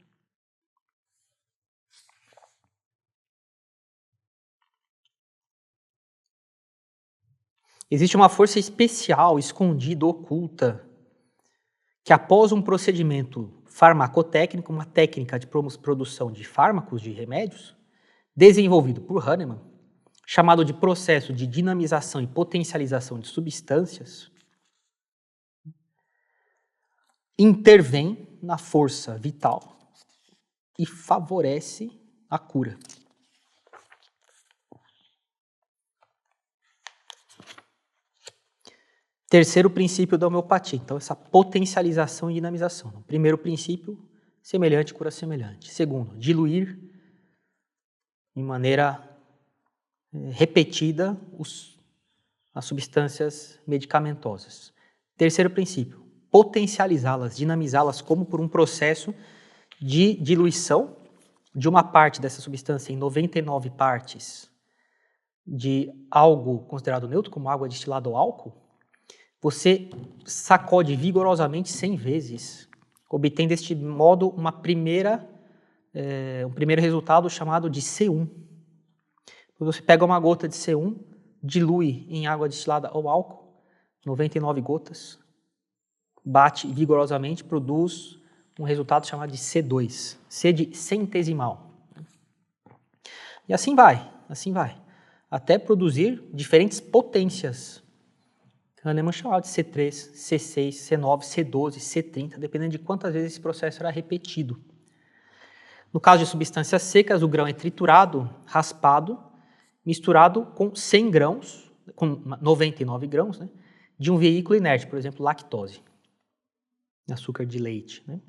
Existe uma força especial, escondida, oculta, que após um procedimento farmacotécnico, uma técnica de produção de fármacos, de remédios, desenvolvido por Hahnemann, chamado de processo de dinamização e potencialização de substâncias, intervém na força vital e favorece a cura. Terceiro princípio da homeopatia, então, essa potencialização e dinamização. Primeiro princípio, semelhante cura semelhante. Segundo, diluir de maneira repetida as substâncias medicamentosas. Terceiro princípio, potencializá-las, dinamizá-las como por um processo de diluição de uma parte dessa substância em 99 partes de algo considerado neutro, como água destilada ou álcool. Você sacode vigorosamente 100 vezes, obtém deste modo um primeiro resultado chamado de C1. Você pega uma gota de C1, dilui em água destilada ou álcool, 99 gotas, bate vigorosamente, produz um resultado chamado de C2, C de centesimal. E assim vai, até produzir diferentes potências. Hahnemann chamava de C3, C6, C9, C12, C30, dependendo de quantas vezes esse processo era repetido. No caso de substâncias secas, o grão é triturado, raspado, misturado com 100 grãos, com 99 grãos, né, de um veículo inerte, por exemplo, lactose, açúcar de leite, né.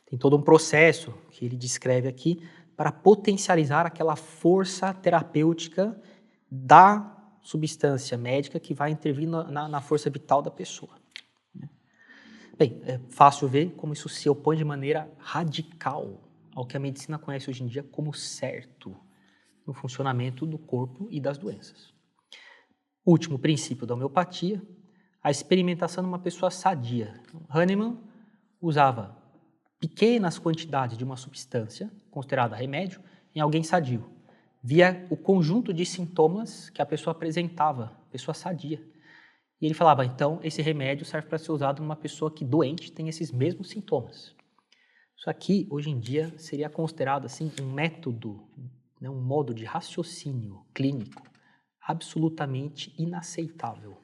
Tem todo um processo que ele descreve aqui para potencializar aquela força terapêutica da substância médica que vai intervir na força vital da pessoa. Bem, é fácil ver como isso se opõe de maneira radical ao que a medicina conhece hoje em dia como certo no funcionamento do corpo e das doenças. Último princípio da homeopatia, a experimentação numa pessoa sadia. Hahnemann usava pequenas quantidades de uma substância, considerada remédio, em alguém sadio, via o conjunto de sintomas que a pessoa apresentava, pessoa sadia. E ele falava, então, esse remédio serve para ser usado numa pessoa que doente tem esses mesmos sintomas. Isso aqui, hoje em dia, seria considerado assim, um método, né, um modo de raciocínio clínico absolutamente inaceitável.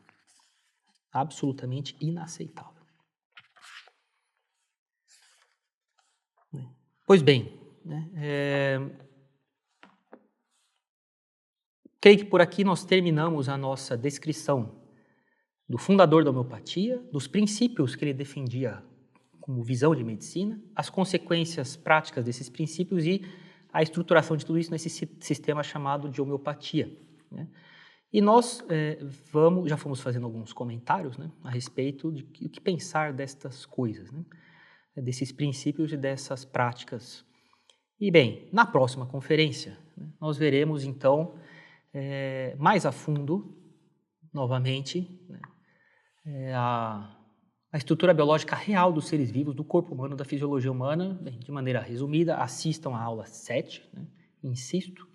Absolutamente inaceitável. Pois bem, né, creio que por aqui nós terminamos a nossa descrição do fundador da homeopatia, dos princípios que ele defendia como visão de medicina, as consequências práticas desses princípios e a estruturação de tudo isso nesse sistema chamado de homeopatia, né? E nós já fomos fazendo alguns comentários, né, a respeito de o que pensar destas coisas, né, desses princípios e dessas práticas. E bem, na próxima conferência, né, nós veremos então mais a fundo, novamente, né, a estrutura biológica real dos seres vivos, do corpo humano, da fisiologia humana. Bem, de maneira resumida, assistam à aula 7, né, insisto,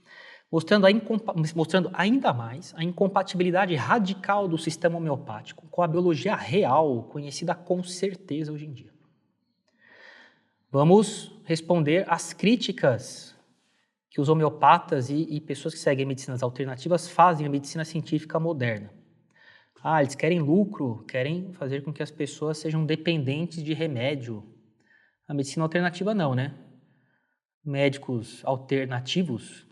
mostrando ainda mais a incompatibilidade radical do sistema homeopático com a biologia real, conhecida com certeza hoje em dia. Vamos responder às críticas que os homeopatas e pessoas que seguem medicinas alternativas fazem à medicina científica moderna. Eles querem lucro, querem fazer com que as pessoas sejam dependentes de remédio. A medicina alternativa não, né? Médicos alternativos,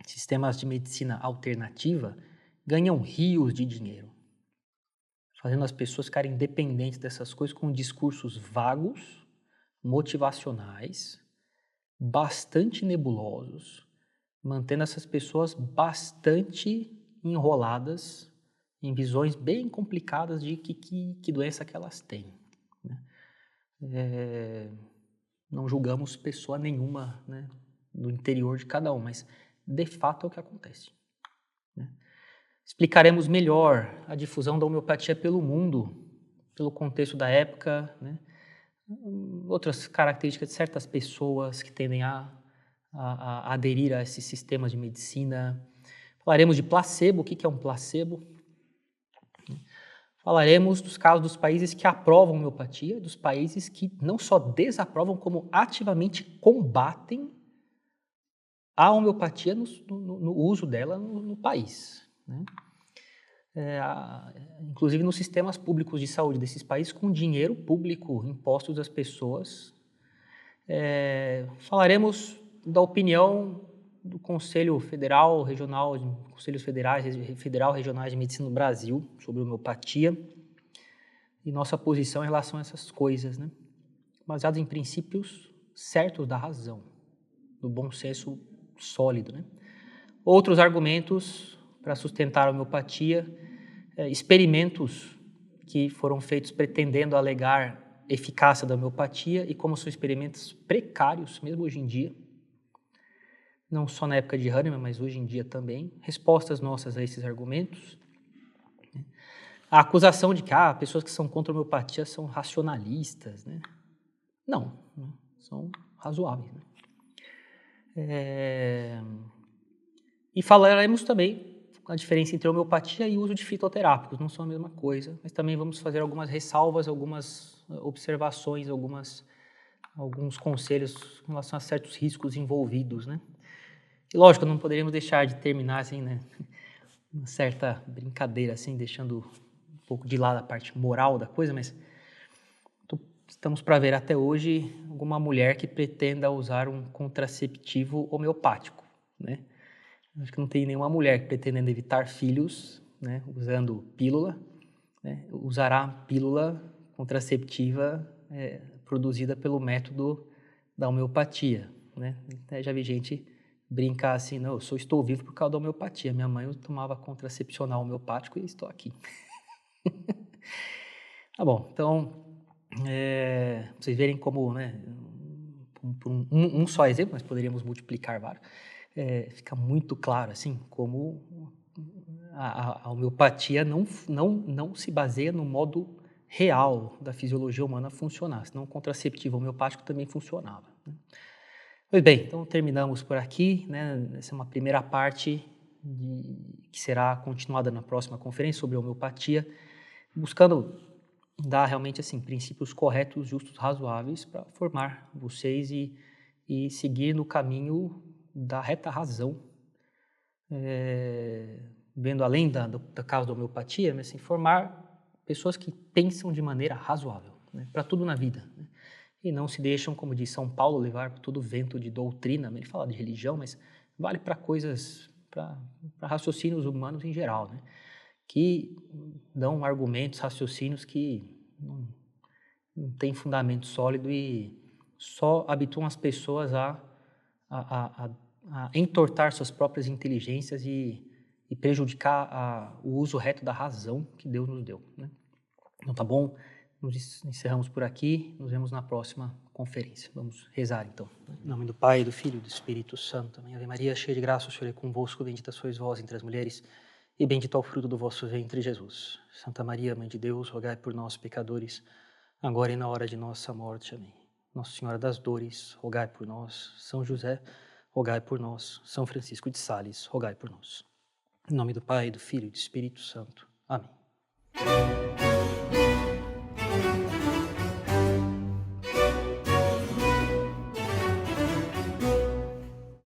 sistemas de medicina alternativa, ganham rios de dinheiro, fazendo as pessoas ficarem dependentes dessas coisas com discursos vagos, motivacionais, bastante nebulosos, mantendo essas pessoas bastante enroladas em visões bem complicadas de que doença que elas têm, né? Não julgamos pessoa nenhuma, né, no interior de cada um, mas de fato é o que acontece, né? Explicaremos melhor a difusão da homeopatia pelo mundo, pelo contexto da época, né? Outras características de certas pessoas que tendem a aderir a esses sistemas de medicina. Falaremos de placebo, o que é um placebo. Falaremos dos casos dos países que aprovam a homeopatia, dos países que não só desaprovam, como ativamente combatem a homeopatia no uso dela no país, né? Inclusive nos sistemas públicos de saúde desses países, com dinheiro público, impostos das pessoas. Falaremos da opinião do Conselho Federal, Regional, Conselhos Federal, Regionais de Medicina no Brasil sobre homeopatia e nossa posição em relação a essas coisas, né? Baseados em princípios certos da razão, do bom senso sólido, né? Outros argumentos para sustentar a homeopatia, experimentos que foram feitos pretendendo alegar eficácia da homeopatia e como são experimentos precários, mesmo hoje em dia, não só na época de Hahnemann, mas hoje em dia também, respostas nossas a esses argumentos. A acusação de que pessoas que são contra a homeopatia são racionalistas, né? Não, são razoáveis, né? E falaremos também a diferença entre homeopatia e uso de fitoterápicos, não são a mesma coisa, mas também vamos fazer algumas ressalvas, algumas observações, alguns conselhos em relação a certos riscos envolvidos, né? E lógico, não poderíamos deixar de terminar assim, né, uma certa brincadeira, assim, deixando um pouco de lado a parte moral da coisa, mas estamos para ver até hoje alguma mulher que pretenda usar um contraceptivo homeopático, né? Acho que não tem nenhuma mulher que pretendendo evitar filhos, né, usando pílula, né, usará pílula contraceptiva produzida pelo método da homeopatia, né? Já vi gente brincar assim, não, estou vivo por causa da homeopatia. Minha mãe tomava contracepcional homeopático e estou aqui. Tá bom, então, vocês verem como, né, por um só exemplo, mas poderíamos multiplicar vários, fica muito claro, assim, como a homeopatia não se baseia no modo real da fisiologia humana funcionar, senão o contraceptivo homeopático também funcionava, né? Pois bem, então terminamos por aqui, né? Essa é uma primeira parte que será continuada na próxima conferência sobre homeopatia. buscando dar realmente assim princípios corretos, justos, razoáveis para formar vocês e seguir no caminho da reta razão, vendo além da causa da homeopatia, mas assim, formar pessoas que pensam de maneira razoável, né, para tudo na vida, né, e não se deixam, como diz São Paulo, levar por todo vento de doutrina. Ele fala de religião, mas vale para coisas, para raciocínios humanos em geral, né, que dão argumentos, raciocínios que não têm fundamento sólido e só habituam as pessoas a entortar suas próprias inteligências e prejudicar o uso reto da razão que Deus nos deu, né? Então tá bom, nos encerramos por aqui, nos vemos na próxima conferência. Vamos rezar então. Em nome do Pai, do Filho e do Espírito Santo. Amém. Ave Maria, cheia de graça, o Senhor é convosco, bendita sois vós entre as mulheres, e bendito é o fruto do vosso ventre, Jesus. Santa Maria, Mãe de Deus, rogai por nós, pecadores, agora e na hora de nossa morte. Amém. Nossa Senhora das Dores, rogai por nós. São José, rogai por nós. São Francisco de Sales, rogai por nós. Em nome do Pai, do Filho e do Espírito Santo. Amém.